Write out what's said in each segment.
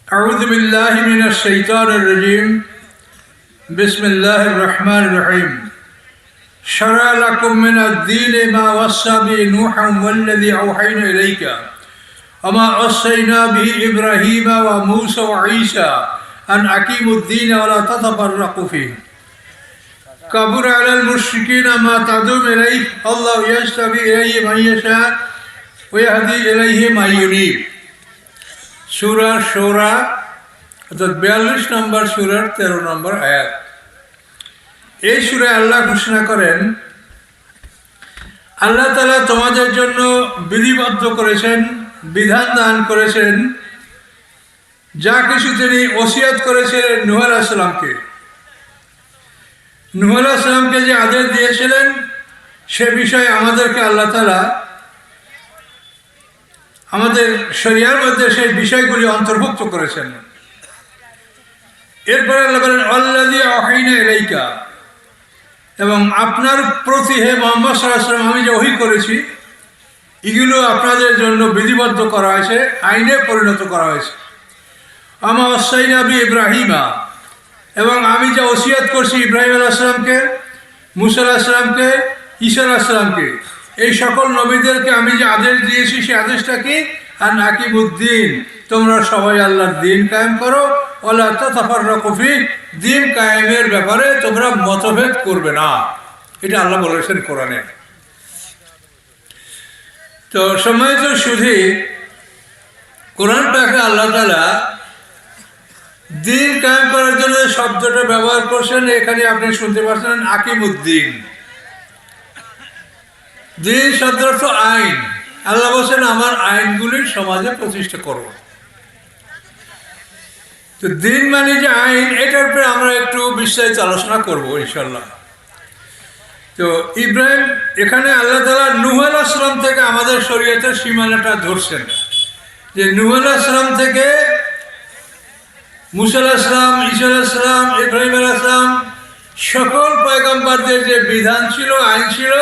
أعوذ بالله من الشيطان الرجيم بسم الله الرحمن الرحيم شرع لكم من الدين ما وصى به نوحا والذي أوحينا إليك وما وصينا به إبراهيم وموسى وعيسى أن أقيموا الدين ولا تتفرقوا فيه كبر على المشركين ما تدعون إليه الله يجتبي إليه من يشاء ويهدي إليه من ينيب সূরা শূরা অর্থাৎ 42 নম্বর সূরার 13 নম্বর আয়াত। এই সূরায় আল্লাহ ঘোষণা করেন, আল্লাহ তাআলা তোমাদের জন্য বিধিবদ্ধ করেছেন, বিধান দান করেছেন, যা কিছু তিনি ওসিয়ত করেছিলেন নূহ আলাইহিস সালামকে। নূহ আলাইহিস সালামকে যে আদেশ দিয়েছিলেন সে বিষয়ে আমাদেরকে আল্লাহ তাআলা আমাদের শরিয়ার মধ্যে সেই বিষয়গুলি অন্তর্ভুক্ত করেছেন। এরপরে আল্লাহ বলেন আল্লাযী আওহাইনা ইলাইকা, এবং আপনার প্রতি হে মুহাম্মদ সাল্লাল্লাহু আলাইহি ওয়াসাল্লাম আমি যে ওহী করেছি এগুলো আপনাদের জন্য বিধিবদ্ধ করা হয়েছে, আইনে পরিণত করা হয়েছে। আমা ওয়াসাইনা বি ইব্রাহিমা, এবং আমি যে ওসিয়ত করছি ইব্রাহিম আলাইহিস সালামকে, মুসা আলাইহিস সালামকে, ঈসা আলাইহিস সালামকে, এই সকল নবীদেরকে আমি যে আদেশ দিয়েছি সেই আদেশটা কি? আন আকিমুদ্দিন, তোমরা সবাই আল্লাহর দিন কায়েম করো, ওয়ালা তাতাফাররাকু ফীহ, দিন কায়েমের ব্যাপারে তোমরা মতভেদ করবে না। এটা আল্লাহ বলেছেন কোরআনে। তো সম্মানিত সুধী, কোরআনটাকে আল্লাহ তাআলা দিন কায়েম করার জন্য শব্দটা ব্যবহার করছেন। এখানে আপনি শুনতে পাচ্ছেন আকিমুদ্দিন। দিন শব্দ অর্থ আইন। আল্লাহ বলছেন আমার আইনগুলি সমাজে প্রতিষ্ঠা করব। তো দিন মানে যে আইন, এটার উপরে আমরা একটু বিস্তারিত আলোচনা করবো ইনশাল্লাহ। তো ইব্রাহিম, এখানে আল্লাহ তাআলা নূহ আলাইহিস সালাম থেকে আমাদের শরীয়তের সীমানাটা ধরছেন, যে নূহ আলাইহিস সালাম থেকে মুসা আলাইহিস সালাম, ঈসা আলাইহিস সালাম, ইব্রাহিম আলাইহিস সালাম, সকল পয়গম্বরদের যে বিধান ছিল, আইন ছিল,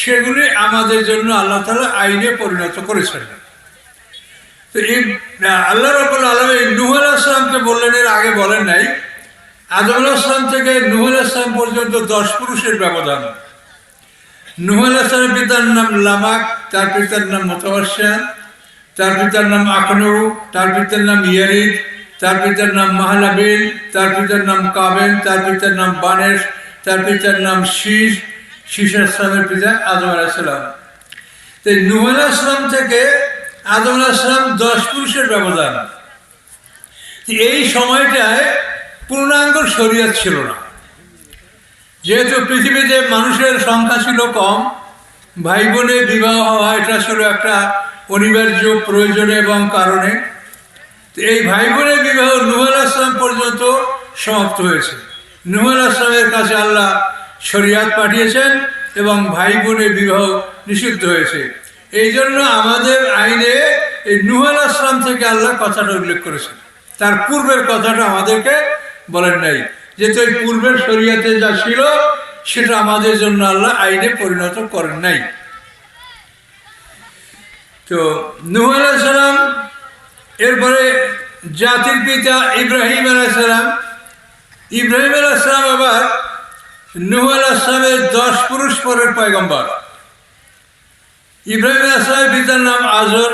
সেগুলি আমাদের জন্য আল্লাহ তাআলা আইনে পরিণত করেছেন। তো এই আল্লাহ রাব্বুল আলামিন নূহ আলাইহিস সালামকে বললেন, এর আগে বলেন নাই। আদম আলাইহিস সালাম থেকে নূহ আলাইহিস সালাম পর্যন্ত 10 পুরুষের ব্যবধান। নূহ আলাইহিস সালামের পিতার নাম লামাক, তার পিতার নাম মুতাওয়াশশা, তার পিতার নাম আকনু, তার পিতার নাম ইয়ারিদ, তার পিতার নাম মাহলাবিল, তার পিতার নাম কাবেল, তার পিতার নাম বানেশ, তার পিতার নাম শীশ, শীশ আলাইহিস সালামের পিতা আদম আলাইহিস সালাম। তো নূহ আলাইহিস সালাম থেকে আদম আলাইহিস সালাম 10 পুরুষের ব্যবধান। এই সময়টায় পূর্ণাঙ্গ শরীয়ত ছিল না, যেহেতু পৃথিবীতে মানুষের সংখ্যা ছিল কম, ভাই বোনে বিবাহ হওয়া এটা ছিল একটা অনিবার্য প্রয়োজনে এবং কারণে। এই ভাই বোনের বিবাহ নূহ আলাইহিস সালাম পর্যন্ত সমাপ্ত হয়েছে। নূহ আলাইহিস সালামের কাছে আল্লাহ শরিয়াত পাঠিয়েছেন এবং ভাই বোনের বিবাহ নিষিদ্ধ হয়েছে। এই জন্য আমাদের আইনে এই নূহ আলাইহিস সালাম থেকে আল্লাহ কথাটা উল্লেখ করেছেন, তার পূর্বের কথাটা আমাদেরকে বলেন নাই, যেহেতু এই পূর্বের শরিয়াতে যা ছিল সেটা আমাদের জন্য আল্লাহ আইনে পরিণত করেন নাই। তো নূহ আলাইহিস সালাম, এরপরে জাতির পিতা ইব্রাহিম আলাইহিস সালাম। ইব্রাহিম আলাইহিস সালাম আবার নূহ আলাইহিস সালামের 10 পুরুষ পরের পয়গম্বর। ইব্রাহিম আলাইহিস সালামের পিতার নাম আজর,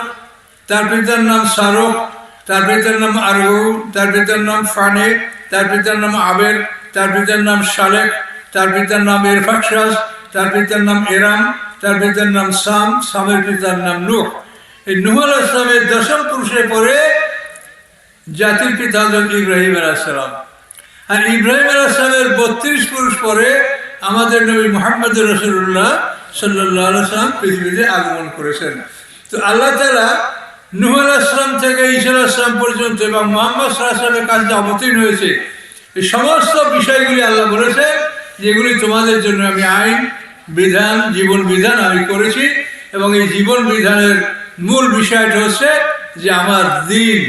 তার পিতার নাম সারুখ, তার পিতার নাম আরহু, তার পিতার নাম ফানে, তার পিতার নাম আবের, তার পিতার নাম শালেক, তার পিতার নাম ইরফাকশাস, তার পিতার নাম এরাম, তার পিতার নাম সাম, সামের পিতার নাম নূহ। এই নূহ আলাইহিস সালামের 10ম পুরুষের পরে জাতির পিতা হলেন ইব্রাহিম আলাইহিস সালাম। আর ইব্রাহিম আলাইহিস সালামের 32 পুরুষ পরে আমাদের নবী মুহাম্মদ রাসূলুল্লাহ সাল্লাল্লাহু আলাইহি ওয়াসাল্লাম পৃথিবীতে আগমন করেছেন। তো আল্লাহ তাআলা নূহ আলাইহিস সালাম থেকে ঈসা আলাইহিস সালাম পর্যন্ত এবং মুহাম্মদ সাল্লাল্লাহু আলাইহি ওয়াসাল্লামের কাছে অবতীর্ণ হয়েছে এই সমস্ত বিষয়গুলি আল্লাহ বলেছে, যেগুলি তোমাদের জন্য আমি আইন বিধান, জীবন বিধান আমি করেছি। এবং এই জীবন বিধানের মূল বিষয়টা হচ্ছে যে আমার দিন,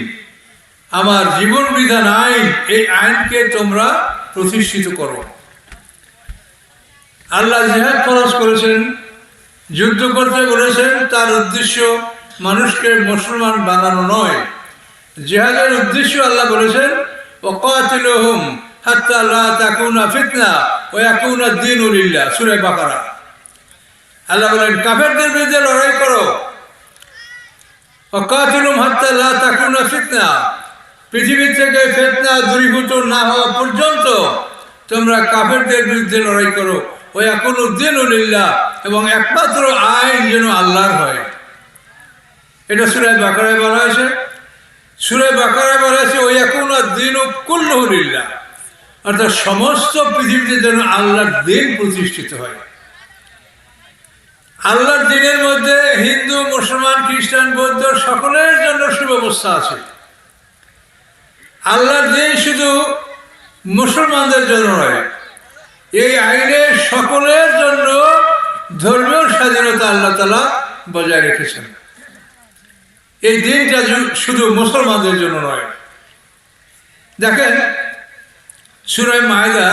আমার জীবন বিধান আইন, এই আইনকে তোমরা প্রতিষ্ঠিত করো। আল্লাহ জিহাদ ফরজ করেছেন, যুদ্ধ করতে বলেছেন, তার উদ্দেশ্য মানুষকে মুসলমান বানানো নয়, জিহাদের উদ্দেশ্য আল্লাহ বলেছেন ওয়াকাতিলুহুম হাত্তা লা তাকুনা ফিতনা ওয়া ইয়াকুনা আদ-দীনু লিল্লাহ, সূরা বাকারা। আল্লাহ বলেন কাফেরদের বিরুদ্ধে লড়াই করো, ওয়াকাতিলুহুম হাত্তা লা তাকুনা ফিতনা, পৃথিবী থেকে ফিতনা দূরীভূত না হওয়া পর্যন্ত তোমরা কাফেরদের বিরুদ্ধে লড়াই করো, ওয়া ইয়াকুনা আদ-দীনু লিল্লাহ, এবং একমাত্র আইন যেন আল্লাহর হয়। এটা সূরা বাকারায় বলা হয়েছে। সূরা বাকারায় বলা হয়েছে ওয়া ইয়াকুনা আদ-দীনু কুল্লুহু লিল্লাহ, অর্থাৎ সমস্ত পৃথিবীতে যেন আল্লাহর দিন প্রতিষ্ঠিত হয়। আল্লাহর দিনের মধ্যে হিন্দু, মুসলমান, খ্রিস্টান, বৌদ্ধ সকলের জন্য সুব্যবস্থা আছে। আল্লাহর দিন শুধু মুসলমানদের জন্য নয়, এই আইনে সকলের জন্য ধর্মীয় স্বাধীনতা আল্লাহ তাআলা বজায় রেখেছেন। এই দিনটা শুধু মুসলমানদের জন্য নয়। দেখেন সূরা মায়েদা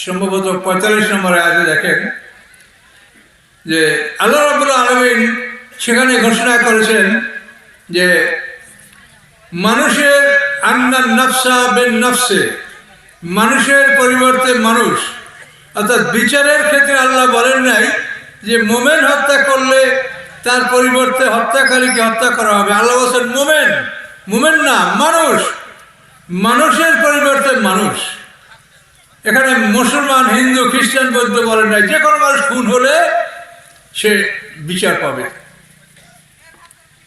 সম্ভবত 45 নম্বর আয়াতে দেখেন যে আল্লাহ রাব্বুল আলামিন সেখানে ঘোষণা করেছেন যে মানুষের আন্নান নাফসা বিন নাফসে, মানুষের পরিবর্তে মানুষ, অর্থাৎ বিচারের ক্ষেত্রে আল্লাহ বলেন নাই যে মোমেন হত্যা করলে তার পরিবর্তে হত্যাকারীকে হত্যা করা হবে। আল্লাহ বলেন মোমেন, মোমেন না মানুষ, মানুষের পরিবর্তে মানুষ। এখানে মুসলমান, হিন্দু, খ্রিস্টান, বৌদ্ধ বলেন নাই, যে কোনো মানুষ খুন হলে সে বিচার পাবে।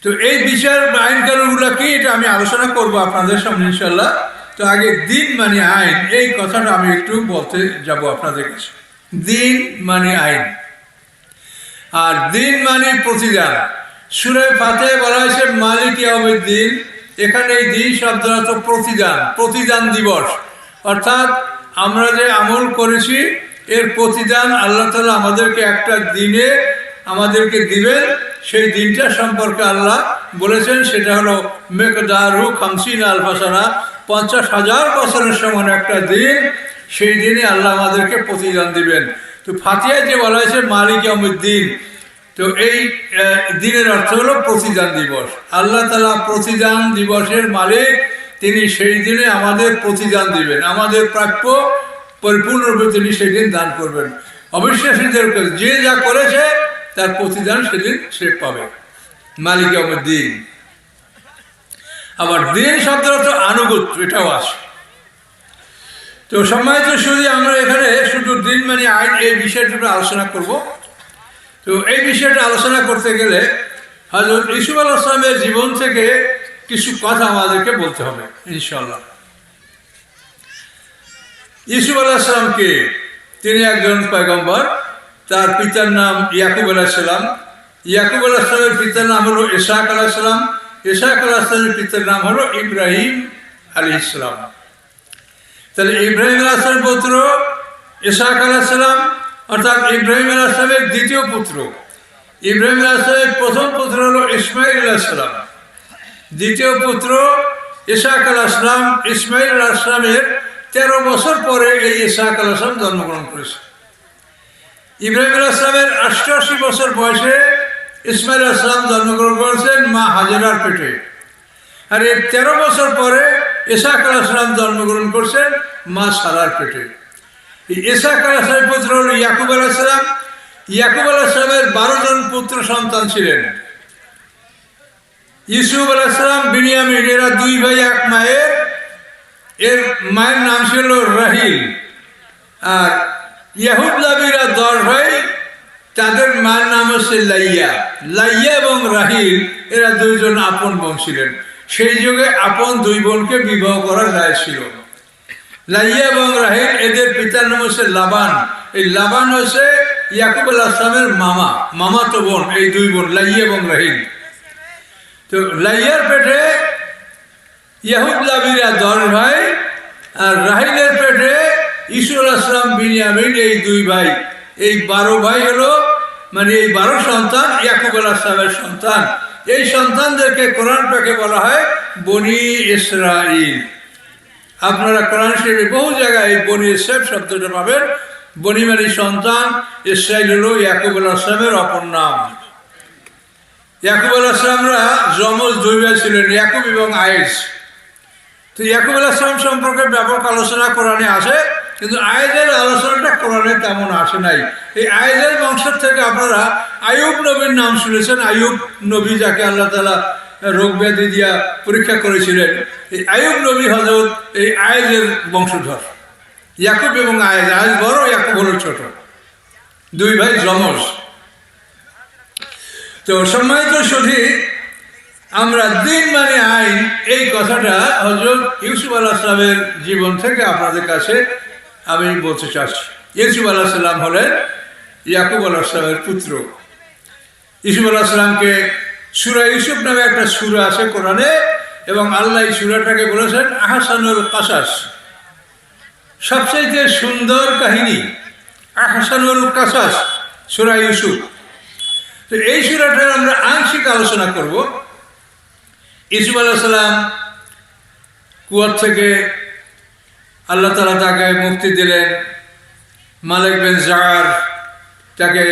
তো এই বিচার আইন কানুনগুলো কি, এটা আমি আলোচনা করবো আপনাদের সামনে ইনশাল্লাহ। তো আগে দিন মানে আইন, এই কথাটা আমি একটু বলতে যাব আপনাদের কাছে। দিন মানে আইন, আর দিন মানে প্রতিদান। সূরা ফাতিহায় বলা হয়েছে মালিক ইয়াউমিদ্দিন, এখানে এই দিন শব্দটা তো প্রতিদান, প্রতিদান দিবস, অর্থাৎ আমরা যে আমল করেছি এর প্রতিদান আল্লাহ তাআলা আমাদেরকে একটা দিনে আমাদেরকে দিবেন। সেই দিনটা সম্পর্কে আল্লাহ বলেছেন, সেটা হলো মিকদারু 50 আলফা সানা, 50,000 বছরের সমান একটা দিন। সেই দিনে আল্লাহ আমাদেরকে প্রতিদান দিবেন। তো ফাতিহায় যে বলা হয়েছে মালিক ইয়াউমিদ্দিন, তো এই দিনের অর্থ হলো প্রতিদান দিবস। আল্লাহ তাআলা প্রতিদান দিবসের মালিক, তিনি সেই দিনে আমাদের প্রতিদান দিবেন, আমাদের প্রাপ্য পরিপূর্ণরূপে তিনি সেই দিন দান করবেন। অবিশ্বাসীদের যে যা করেছে তার প্রতিদান সেদিন সে পাবে, মালিক ইয়াউমিদ্দিন। আবার দিন শব্দের অর্থ আনুগত্য, এটাও আছে। তো সম্মানিত শুধু আমরা এখানে শুধু দিন মানে আইন, এই বিষয়টা আলোচনা করব। তো এই বিষয়টা আলোচনা করতে গেলে হযরত ইউসুফ আলাইহিস সালামের জীবন থেকে কিছু কথা আমাদেরকে বলতে হবে ইনশাআল্লাহ। ইউসুফ আলাইহিস সালামকে, তিনি একজন পয়গম্বর। তার পিতার নাম ইয়াকুব আলাইহিস সালাম। ইয়াকুব আলাইহিস সালামের পিতার নাম হলো ইসহাক আলাইহিস সালাম। ইসহাক আলাইহিস সালামের পিতার নাম হলো ইব্রাহিম আলাইহিস সালাম। তাহলে ইব্রাহিম আলাইহিস সালামের পুত্র ইসহাক আলাইহিস সালাম, অর্থাৎ ইব্রাহিম আলাইহিস সালামের দ্বিতীয় পুত্র। ইব্রাহিম আলাইহিস সালামের প্রথম পুত্র হলো ইসমাইল আলাইহিস সালাম, দ্বিতীয় পুত্র ইসহাক আলাইহিস সালাম। ইসমাইল আলাইহিস সালামের 13 বছর পরে এই ইসহাক আলাইহিস সালাম জন্মগ্রহণ করেছে। ইব্রাহিম আলাইহিস সালামের 88 বছর বয়সে ইসমাইল আলাইহিস সালাম জন্মগ্রহণ করেছেন মা হাজেরার পেটে। আর এর 13 বছর পরে ইসহাক আলাইহিস সালাম জন্মগ্রহণ করছেন মা সারার পেটে। ইসহাক আলাইহিস সালামের পুত্র হল ইয়াকুব আলাইহিস সালাম। ইয়াকুব আলাইহিস সালামের 12 জন পুত্র সন্তান ছিলেন। ইউসুফ আলাইহিস সালাম, বিনিয়ামিন, এরা 2 ভাই 1 মায়ের। এর মায়ের নাম ছিল রাহিল। আর ইয়াহুদাবিরা 10 ভাই, তাদের মায়ের নাম হচ্ছে লাইয়া। লাইয়া এবং রাহিল এরা 2 জন আপন বোন ছিলেন। সেই যুগে আপন 2 বোনকে বিবাহ করা যায় ছিল। লাইয়া এবং রাহিল, এদের পিতার নাম হচ্ছে লাবান। এই লাবান হচ্ছে ইয়াকুব আলাইহিস সালামের মামাতো বোন, এই 2 বোন লাইয়া এবং রাহিল। তো লাইয়ার পেটে ইয়াহুদাবিরা 10 ভাই, আর রাহিলের পেটে ইউসুফ আলাইহিস সালাম, বিনিয়ামিন, এই 2 ভাই। এই 12 ভাই হলো, মানে এই 12 সন্তান ইয়াকুব আলাইহিস সালামের সন্তান। এই সন্তানদেরকে কোরআন পাকে বলা হয় বনি ইসরাইল। আপনারা কোরআন শরীফে বহু জায়গায় এই বনি ইসরাইল শব্দটা পাবেন। বনি মানে সন্তান, ইসরাইল হলো ইয়াকুব আলাইহিস সালামের অপর নাম। ইয়াকুব আলাইহিস সালামরা যমজ দুই ভাই ছিলেন, ইয়াকুব এবং আয়েজ। তো ইয়াকুব আলাইহিস সালাম সম্পর্কে ব্যাপক আলোচনা কোরআনে আছে, কিন্তু আয়েজের আলোচনাটা কোরআনে তেমন আসে নাই। এই আয়েজের বংশের থেকে আপনারা আইয়ুব নবীর নাম শুনেছেন। আইয়ুব নবী যাকে আল্লাহ তাআলা রোগ ব্যাধি দিয়া পরীক্ষা করেছিলেন, এই আইয়ুব নবী হযরত এই আয়েজের বংশধর। ইয়াকুব এবং আয়েজ, আয়েজ বড়, ইয়াকুব হলো ছোট, দুই ভাই যমজ। তো সম্মানিত সুধী, আমরা দিন মানে আইন এই কথাটা হযরত ইউসুফ আলাইহিস সালামের জীবন থেকে আপনাদের কাছে আমি বলতে চাচ্ছি। ইউসুফ আলাইহিস সালাম হলেন ইয়াকুব আলাইহিস সালামের পুত্র। ইউসুফ আলাইহিস সালামকে সূরা ইউসুফ নামে একটা সূরা আছে কোরআনে, এবং আল্লাহ এই সূরাটাকে বলেছেন আহসানুল কাসাস, সবচেয়ে সুন্দর কাহিনী। আহসানুল কাসাস সূরা ইউসুফ। তো এই সূরাটার আমরা আংশিক আলোচনা করব। ইউসুফ আলাইহিস সালাম কুয়ার থেকে আল্লাহ তাআলা তাকে মুক্তি দিলেন। মালিক বিন জার তাকে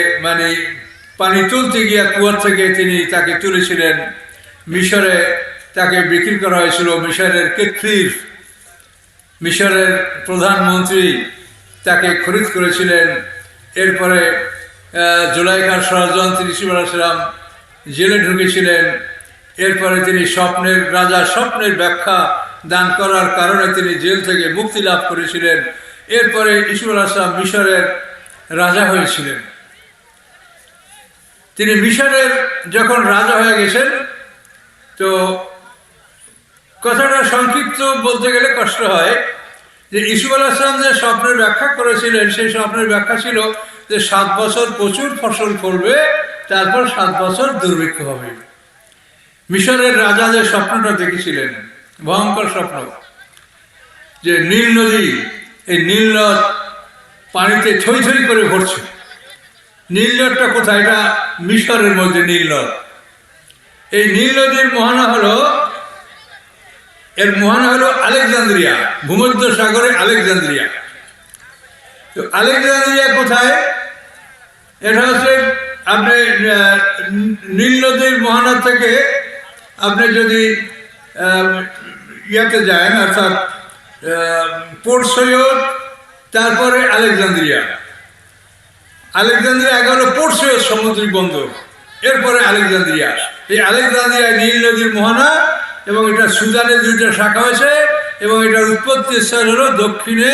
পানি তুলতে গিয়ে কুয়ার থেকে তিনি তাকে তুলেছিলেন। মিশরে তাকে বিক্রি করা হয়েছিল। মিশরের কেতফির, মিশরের প্রধানমন্ত্রী তাকে খরিদ করেছিলেন। এরপরে জুলাইখার ষড়যন্ত্রে ইউসুফ আলাইহিস সালাম জেলে ঢুকেছিলেন। এরপরে তিনি রাজার স্বপ্নের ব্যাখ্যা দান করার কারণে তিনি জেল থেকে মুক্তি লাভ করেছিলেন। এরপরে ইউসুফ আলাইহিস সালাম মিশরের রাজা হয়েছিলেন। তিনি মিশরের যখন রাজা হয়ে গেছেন, তো কথাটা সংক্ষিপ্ত বলতে গেলে কষ্ট হয় যে ইউসুফ আলাইহিস সালাম যে স্বপ্নের ব্যাখ্যা করেছিলেন, সেই স্বপ্নের ব্যাখ্যা ছিল যে 7 বছর প্রচুর ফসল ফলবে, তারপর 7 বছর দুর্ভিক্ষ হবে। মিশরের রাজা যে স্বপ্নটা দেখেছিলেন, ভয়ঙ্কর স্বপ্ন, যে নীল নদী, এই নীল নদ পানিতে থই থই করে ভরছে। নীল নদটা কোথায়? এটা মিশরের মধ্যে নীল নদ। এই নীল নদীর মোহনা হলো আলেকজান্দ্রিয়া, ভূমধ্য সাগরে আলেকজান্দ্রিয়া। তো আলেকজান্দ্রিয়া কোথায়? এটা হচ্ছে আপনি নীল নদীর মোহনা থেকে আপনি যদি ইয়াতে যান, অর্থাৎ পোর্ট সৈয়দ, তারপরে আলেকজান্দ্রিয়া। আলেকজান্দ্রিয়া আগে হলো পোর্ট সৈয়দ সামুদ্রিক বন্দর, এরপরে আলেকজান্দ্রিয়া। এই আলেকজান্দ্রিয়া নীল নদীর মোহনা, এবং এটা সুদানের 2টা শাখা হয়েছে, এবং এটার উৎপত্তি স্থল হলো দক্ষিণে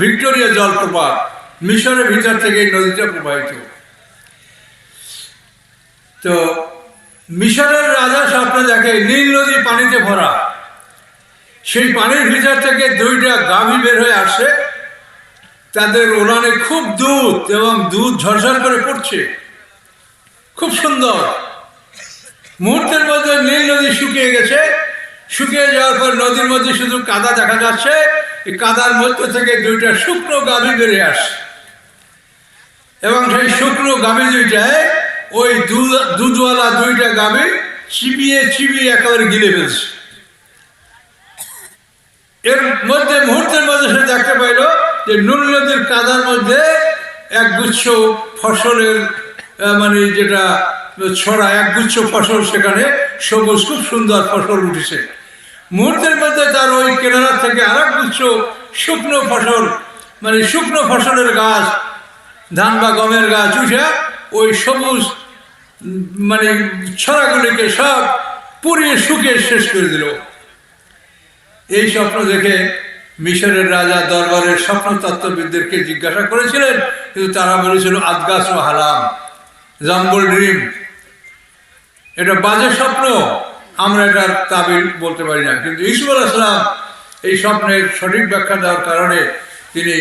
ভিক্টোরিয়া জলপ্রপাত। মিশরের ভিতর থেকে এই নদীটা প্রবাহিত। তো মিশরের রাজা স্বপ্নে দেখে নীল নদী পানিতে ভরা। সেই পানির ভিতর থেকে 2টা গাভী বের হয়ে আসে। তাদের ওলানে খুব দুধ, এবং দুধ ঝরঝর করে পড়ছে, খুব সুন্দর। মুহূর্তের মধ্যে নীল নদী শুকিয়ে গেছে। শুকিয়ে যাওয়ার পর নদীর মধ্যে শুধু কাদা দেখা যাচ্ছে। এই কাদার মধ্যে থেকে 2টা শুকনো গাভী বেরিয়ে আসে, এবং সেই শুকনো গাভী 2টায় ওই দুধওয়ালা 2টা গাভী চিবিয়ে চিবিয়ে একেবারে গিলে ফেলছে। এর মধ্যে মুহূর্তের মধ্যে সে দেখতে পাইল যে নীল নদীর কাদার মধ্যে একগুচ্ছ ফসলের যেটা ছড়া, একগুচ্ছ ফসল, সেখানে সবুজ খুব সুন্দর ফসল উঠেছে। মুহূর্তের মধ্যে তার ওই কেনারা থেকে আরেক গুচ্ছ শুকনো ফসল, শুকনো ফসলের গাছ, ধান বা গমের গাছ উঠে ওই সবুজ ছড়াগুলিকে সব পুড়িয়ে শুকিয়ে শেষ করে দিল। এই স্বপ্ন দেখে মিশরের রাজা দরবারের স্বপ্নতত্ত্ববিদদেরকে জিজ্ঞাসা করেছিলেন, কিন্তু তারা বলেছিল আদগাস ও হালাম, জাম্বল ড্রিম, এটা বাজে স্বপ্ন, আমরা এটার তাবিল বলতে পারি না। কিন্তু ইউসুফ আলাইহিস সালাম এই স্বপ্নের সঠিক ব্যাখ্যা দেওয়ার কারণে তিনি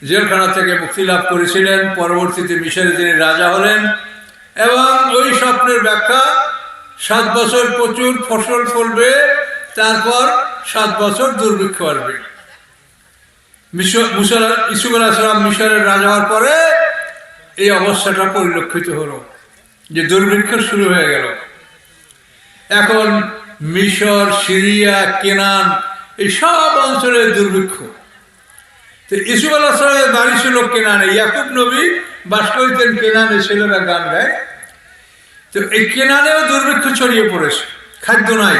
জেলখানা থেকে মুক্তি লাভ করেছিলেন। পরবর্তীতে মিশরে তিনি রাজা হলেন, এবং ওই স্বপ্নের ব্যাখ্যা 7 বছর প্রচুর ফসল ফলবে, তারপর 7 বছর দুর্ভিক্ষ আসবে। ইউসুফ আলাইহিস সালাম মিশরের রাজা হওয়ার পরে এই অবস্থাটা পরিলক্ষিত হলো, যে দুর্ভিক্ষ শুরু হয়ে গেল। এখন মিশর, সিরিয়া, কেনান, এই সব অঞ্চলের দুর্ভিক্ষ। তো ইউসুফ আলাইহিস সালামের বাড়ি ছিল কেনানে। ইয়াকুব নবী বাস করতেন কেনানে, ছেলেরা গান গায়। তো এই কেনানেও দুর্ভিক্ষ ছড়িয়ে পড়েছে, খাদ্য নাই।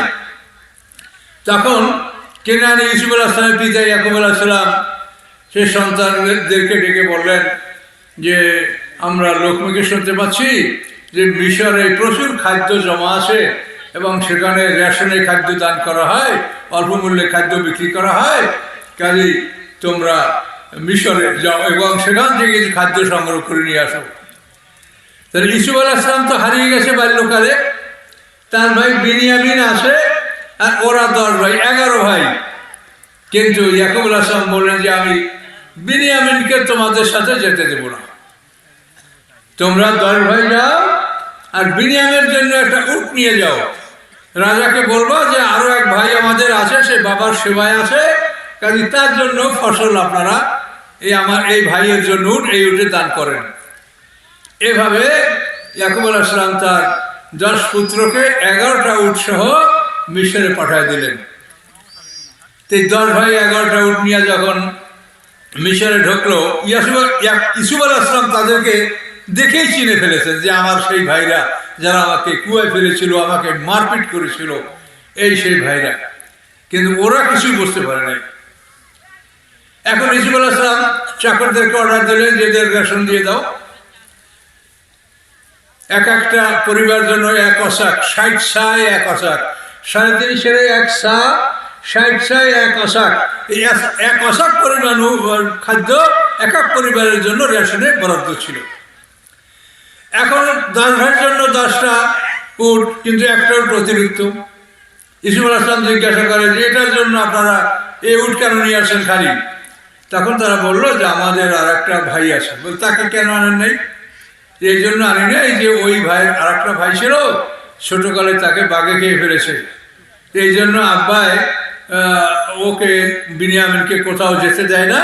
তখন কেনানে ইউসুফ আলাইহিস সালামের পিতা ইয়াকুব আলাইহিস সালাম সেই সন্তানদেরকে ডেকে বললেন যে আমরা লোকমুখে শুনতে পাচ্ছি যে মিশরে প্রচুর খাদ্য জমা আছে এবং সেখানে রেশনে খাদ্য দান করা হয়, অল্প মূল্যে খাদ্য বিক্রি করা হয়, কাজেই তোমরা মিশরে যাও এবং সেখান থেকে খাদ্য সংগ্রহ করে নিয়ে আসো। তাহলে ইউসুফ আলাইহিস সালাম তো হারিয়ে গেছে বাল্যকালে, তার ভাই বিনিয়ামিন আছে, আর ওরা 10 ভাই 11 ভাই। কিন্তু ইয়াকুব আলাইহিস সালাম বললেন যে আমি বিনিয়ামিনকে তোমাদের সাথে যেতে দেব না, তোমরা 10 ভাই যাও আর বিনিয়ামের জন্য একটা উট নিয়ে যাও, রাজাকে বলবো যে আরো এক ভাই আমাদের আছে, সে বাবার সেবায় আছে, কাজে তার জন্য ফসল আপনারা আমার এই ভাইয়ের জন্য উট, এই উটে দান করেন। এভাবে ইয়াকুব আলাইহিস সালাম তার 10 পুত্রকে 11টা উট সহ মিশরে পাঠিয়ে দিলেন। এই 10 ভাই 11টা উট নিয়ে যখন মিশরে ঢুকলো, ইউসুফ আলাইহিস সালাম তাদেরকে দেখেই চিনে ফেলেছেন যে আমার সেই ভাইরা যারা আমাকে কুয়ায় ফেলেছিল, আমাকে মারপিট করেছিল, এই সেই ভাইরা। কিন্তু ওরা কিছুই বুঝতে পারে নাই। এখন ইউসুফ আলাইহিস সালাম চাকরদেরকে অর্ডার দিলেন যে এদের রেশন দিয়ে দাও, এক একটা পরিবার জন্য 1 অসাক, 60 সায় 1 অসাক, 3.5 সেরে 1 সা, 60 সায় 1 অসাক, এই 1 অসাক পরিমাণ খাদ্য এক এক পরিবারের জন্য রেশনে বরাদ্দ ছিল। এখন 10 ভাইয়ের জন্য 10টা উট, কিন্তু একটা উট অতিরিক্ত। ইউসুফ আলাইহিস সালাম জিজ্ঞাসা করে যে এটার জন্য আপনারা এই উট কেন নিয়ে আসেন খালি? তখন তারা বললো যে আমাদের আর একটা ভাই আছে। বল তাকে কেন আনেন নাই? এই জন্য আনি নাই যে ওই ভাইয়ের আর একটা ভাই ছিল, ছোটকালে তাকে বাঘে খেয়ে ফেলেছে, এই জন্য আব্বাই ওকে বিনিয়ামিনকে কোথাও যেতে দেয় না,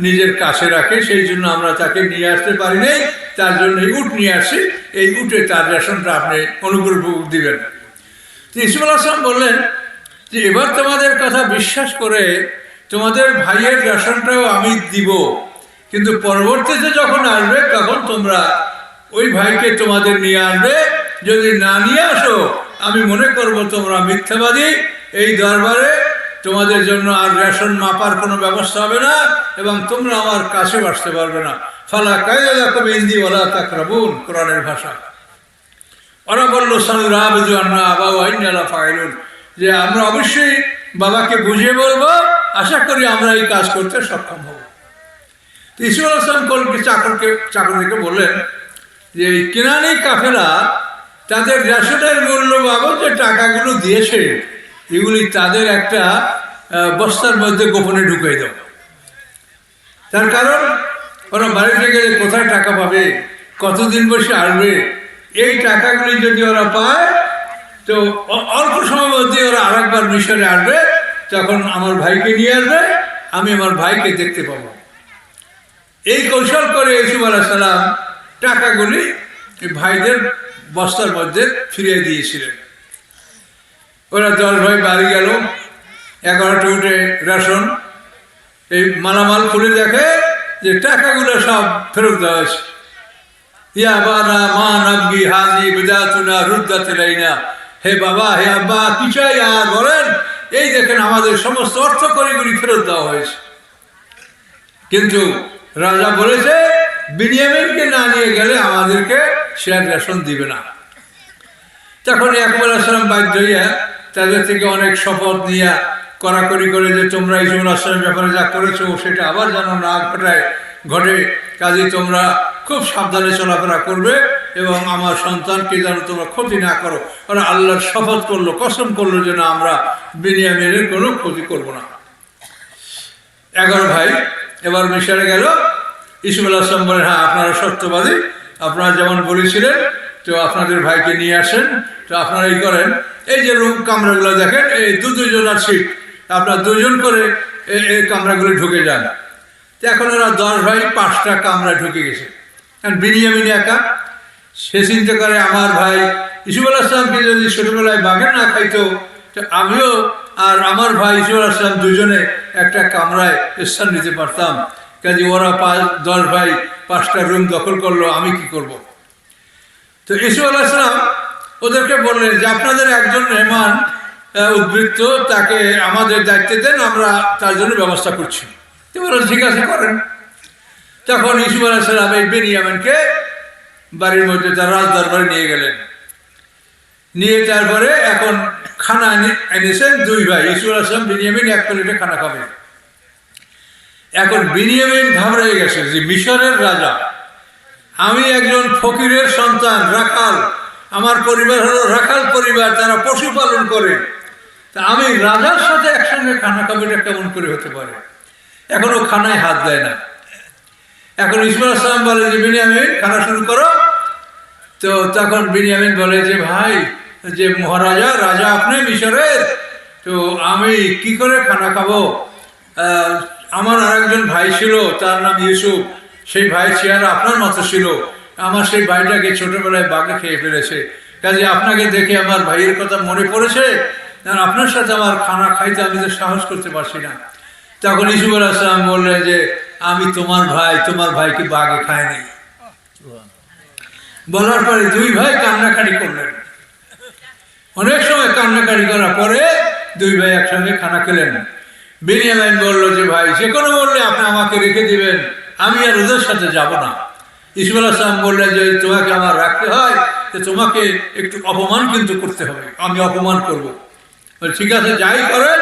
নিজের কাছে রাখে, সেই জন্য আমরা তাকে নিয়ে আসতে পারি নাই, তার জন্য উট নিয়ে আসি, এই উটে তার রেশনটা আপনি অনুগ্রহপূর্বক দিবেন। ইউসুফ আলাইহিস সালাম বললেন যে এবার তোমাদের কথা বিশ্বাস করে তোমাদের ভাইয়ের রেশনটাও আমি দিব, কিন্তু পরবর্তীতে যখন আসবে তখন তোমরা ওই ভাইকে তোমাদের নিয়ে আসবে, যদি না নিয়ে আসো আমি মনে করব তোমরা মিথ্যাবাদী, এই দরবারে তোমাদের জন্য আর রেশন মাপার কোনো ব্যবস্থা হবে না এবং তোমরা আমার কাছে আসতে পারবে না। ফালা কায়দা লাকুম ইনদি ওয়ালা তাকরাবুন, কোরআনের ভাষা। ওরা বললো সানুরাবিযু আন্না আবা ওয়া ইন্না লাফাইলুন, যে আমরা অবশ্যই বাবাকে বুঝিয়ে বলবো, আশা করি আমরা এই কাজ করতে সক্ষম হব। ইউসুফ আলাইহিস সালাম চাকরদেরকে বললেন যে এই কেনানি কাফেলা তাদের রেশনের মূল্য বাবদ যে টাকাগুলো দিয়েছে এগুলি তাদের একটা বস্তার মধ্যে গোপনে ঢুকিয়ে দাও। তার কারণ ওরা বাড়িতে গেলে কোথায় টাকা পাবে, কতদিন বসে আসবে, এই টাকাগুলি যদি ওরা পায় তো অল্প সময়ের মধ্যে ওরা আরেকবার মিশরে আসবে, তখন আমার ভাইকে নিয়ে আসবে, আমি আমার ভাইকে দেখতে পাবো। এই কৌশল করে ইউসুফ আলাইহিস সালাম টাকাগুলি ভাইদের বস্তার মধ্যে ফিরিয়ে দিয়েছিলেন। ওরা 10 ভাই বাড়ি গেল, 11টা উঠে রেশন, এই মালামাল খুলে দেখে যে টাকাগুলো সব ফেরত দেওয়া হয়েছে। ইয়া বানা মা নাবগি হাজি বিদাতুনা রুদ্দাত ইলাইনা, হে বাবা হে আব্বা কি চাই আর বলেন, এই দেখেন আমাদের সমস্ত অর্থ কড়িগুলি ফেরত দেওয়া হয়েছে। কিন্তু রাজা বলেছে বিনিয়ামিনকে না নিয়ে গেলে আমাদেরকে সে রেশন দিবে না। তখন ইয়াকুব আলাইহিস সালাম বাধ্য হইয়া তাদের থেকে অনেক শপথ নিয়ে কড়াকড়ি করে যে তোমরা ইউসুফ আলাইহিস সালামের ব্যাপারে যা করেছো সেটা আবার যেন না ঘটে, কাজে তোমরা খুব সাবধানে চলাফেরা করবে এবং আমার সন্তানকে যেন তোমরা ক্ষতি না করো। ওরা আল্লাহর শপথ করলো, কসম করলো যে না আমরা বিনিয়ামিনের কোনো ক্ষতি করব না। 11 ভাই এবার মিশরে গেল। ইউসুফ আলাইহিস সালাম বলেন হ্যাঁ আপনারা সত্যবাদী, আপনারা যেমন বলেছিলেন তো আপনাদের ভাইকে নিয়ে আসেন, তো আপনারা এই করেন, এই যে রুম কামরাগুলো দেখেন, এই দুজনের সিট, আপনারা 2 জন করে এই কামরাগুলো ঢুকে যান। এখন ওরা 10 ভাই 5টা কামরা ঢুকে গেছে, কারণ বিনিয়ামিন একা। সে চিন্তা করে আমার ভাই ইউসুফ আলাইহিস সালামকে যদি ছোটবেলায় বাঘে না খাইতো, আমিও আর আমার ভাই ইউসুফ আলাইহিস সালাম 2 জনে একটা কামরায় স্থান নিতে পারতাম, কাজে ওরা 10 ভাই 5টা রুম দখল করলো, আমি কি করব? তো ইউসুফ আলাইহিস সালাম ওদেরকে বললেন যে আপনাদের একজন মেহমান উদ্বৃত্ত, তাকে আমাদের দায়িত্বে দেন, আমরা তার জন্য ব্যবস্থা করছি। তো বললেন ঠিক আছে করেন। তখন ইউসুফ আলাইহিস সালাম এই বেনিয়ামিনকে বাড়ির মধ্যে তার রাজ দরবারে নিয়ে গেলেন। নিয়ে তারপরে এখন খানা এনেছেন দুই ভাই, ইউসুফ আলাইহিস সালাম, বেনিয়ামিন এক প্লেটে খানা খাবে। এখন বেনিয়ামিন ঘাবড়ে গেছে যে মিশরের রাজা, আমি একজন ফকিরের সন্তান, রাখাল, আমার পরিবার হলো রাখাল পরিবার, তারা পশুপালন করে, তা আমি রাজার সাথে একসঙ্গে খানা খাবো, এটা কেমন করে হতে পারে? এখনো খানায় হাত দেয় না। এখন ইউসুফ আলাইহিস সালাম বলে যে বেনিয়ামিন খানা শুরু করো। তো তখন বেনিয়ামিন বলে যে ভাই, যে মহারাজা, রাজা আপনি মিশরের, তো আমি কি করে খানা খাবো? আমার আরেকজন ভাই ছিল, তার নাম ইউসুফ, সেই ভাই চেহারা আপনার মতো ছিল, আমার সেই ভাইটাকে ছোটবেলায় বাঘে খেয়ে ফেলেছে, কাজে আপনাকে দেখে আমার ভাইয়ের কথা মনে পড়েছে, কারণ আপনার সাথে আমার খানা খাইতে আমি তো সাহস করতে পারছি না। তখন ইউসুফ আলাইহিস সালাম বললেন যে আমি তোমার ভাই, তোমার ভাইকে বাঘে খায়নি। বলার পরে দুই ভাই কান্নাকাটি করলেন। অনেক সময় কান্নাকাটি করার পরে দুই ভাই একসঙ্গে খানা খেলেন। বেনিয়ামিন বলল যে ভাই, যে কোনো বললে আপনি আমাকে রেখে দিবেন, আমি আর ওদের সাথে যাব না। ইউসুফ আলাইহিস সালাম বললেন যে তোমাকে আমার রাখতে হয়, তো তোমাকে একটু অপমান কিন্তু করতে হবে, আমি অপমান করব। ঠিক আছে, যাই করেন,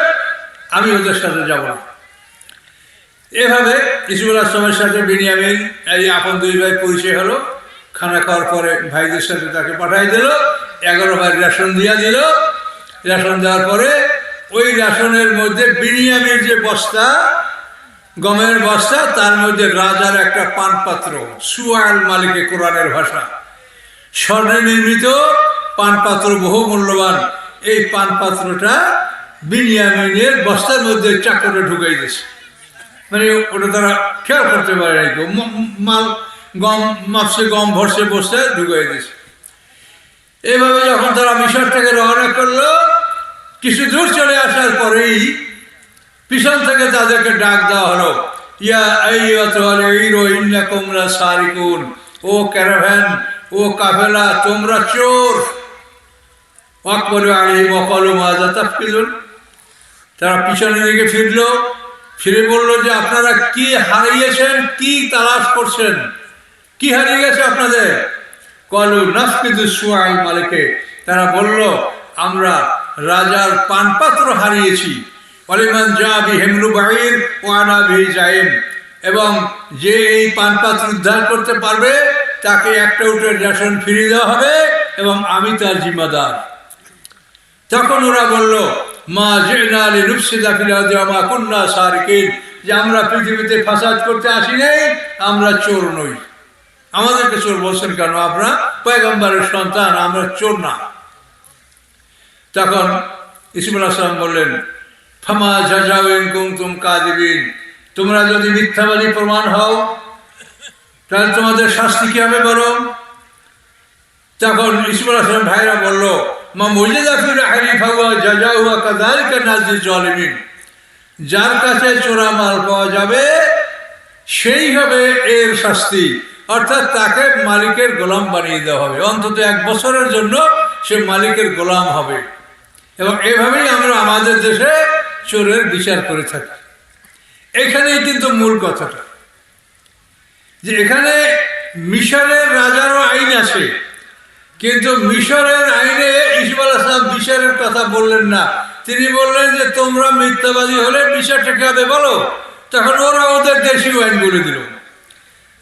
আমি ওদের সাথে যাব না। এভাবে ইউসুফ আলাইহিস সালামের সাথে বেনিয়ামিন এই আপন দুই ভাই পরিচয় হলো। খানা খাওয়ার পরে ভাইদের সাথে তাকে পাঠাই দিল, 11 ভাই রেশন দিয়া দিল। রেশন দেওয়ার পরে ওই রেশনের মধ্যে বিনিয়ামের যে বস্তা, গমের বস্তা, তার মধ্যে রাজার একটা পানপাত্র, সুয়াল মালিকে কোরআনের ভাষা, স্বর্ণে নির্মিত পানপাত্র, বহু মূল্যবান। এই পানপাত্রটা বিনিয়ামিনের বস্তার মধ্যে চাকরে ঢুকাই দিয়েছে। মানে ওটা তারা খেয়াল করতে পারে নাকি, মাল গম মাপসে, গম ভরসে বস্তায় ঢুকাই দিয়েছে। এইভাবে যখন তারা মিশর থেকে রওনা করলো, কিছু দূর চলে আসার পরেই পিছন থেকে তাদেরকে ডাক দেওয়া হলো, ইয়া আইয়ুহাল ঈরু ইন্নাকুম লাসারিকুন, ও ক্যারাভান, ও কাফেলা, তোমরা চোর। আকবালু আলাইহিম ওয়া ক্বালু মাযা তাফকিদুন। তারা পিছনের দিকে ফিরলো, ফিরে বলল যে আপনারা কি হারিয়েছেন, কি তালাশ করছেন, কি হারিয়ে গেছে আপনাদের? ক্বালু নাফকিদু সুয়াল মালিকে, তারা বলল আমরা রাজার পানপাত্র হারিয়েছি। ওয়ালিমান জা বিহিমলু বাঈর ওয়া আনা বিহি যাইম, এবং যে এই পানপাত্র উদ্ধার করতে পারবে তাকে একটা উটের রেশন ফিরিয়ে দেওয়া হবে এবং আমি তার জিম্মাদার। তখন ওরা বলল মা জিনা লিনুফসিদা ফিল আরদি ওয়া মা কুন্না সারিকিন, যে আমরা পৃথিবীতে ফাসাদ করতে আসি নাই, আমরা চোর নই। আমাদেরকে চোর বলছেন কেন? আপনারা পয়গম্বরের সন্তান, আমরা চোর না। তখন ইউসুফ আলাইহিস সালাম বললেন ফামা জাযাউ ইন কুনতুম কাযিবিন, তোমরা যদি মিথ্যাবাদী প্রমাণ হও তাহলে তোমাদের শাস্তি কি হবে বলো? তখন ইউসুফ আলাইহিস সালাম ভাইরা বলল মা মুজিদা ফি রাহলি ফাওয়া জাযাউ ওয়া কাযালিকা নাজি জালিমিন, যার কাছে চোরা মাল পাওয়া যাবে সেই হবে এর শাস্তি, অর্থাৎ তাকে মালিকের গোলাম বানিয়ে দেওয়া হবে, অন্তত 1 বছরের জন্য সে মালিকের গোলাম হবে। এবং এভাবেই আমরা আমাদের দেশে চোরের বিচার করে থাকি। এখানেই কিন্তু মূল কথাটা, যে এখানে মিশরের রাজারও আইন আছে, কিন্তু মিশরের আইনে ইউসুফ আলাইহিস সালাম বিচারের কথা বললেন না। তিনি বললেন যে তোমরা মিথ্যাবাদী হলে বিচারটা কি হবে বলো? তখন ওরা ওদের দেশীয় আইন বলে দিল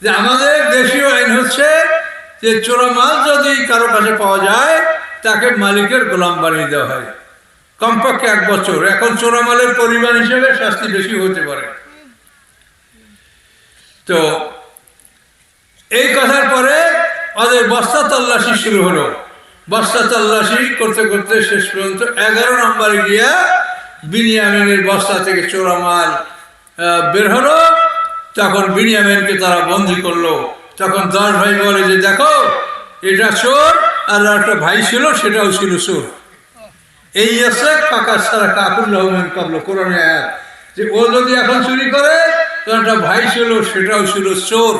যে আমাদের দেশীয় আইন হচ্ছে যে চোরা মাল যদি কারো কাছে পাওয়া যায় তাকে মালিকের গোলাম বানিয়ে দেওয়া হয়, কমপক্ষে 1 বছর। এখন চোরা মালের পরিমাণ হিসেবে শাস্তি বেশি হতে পারে। তো এই কথার পরে ওদের বস্তা তল্লাশি শুরু হলো। বস্তা তল্লাশি করতে করতে শেষ পর্যন্ত 11 নম্বরে গিয়া বিনিয়ামিনের বস্তা থেকে চোরা মাল বের হলো। তখন বিনিয়ামিনকে তারা বন্দী করলো। তখন 10 ভাই বলে যে দেখো এটা চোর, আর একটা ভাই ছিল সেটাও ছিল চোর। এই আছে কাকা সারা কাকুল্লাহ কাবল কোরআনে আয়াত, যে ও যদি এখন চুরি করে তো একটা ভাই ছিল সেটাও ছিল চোর।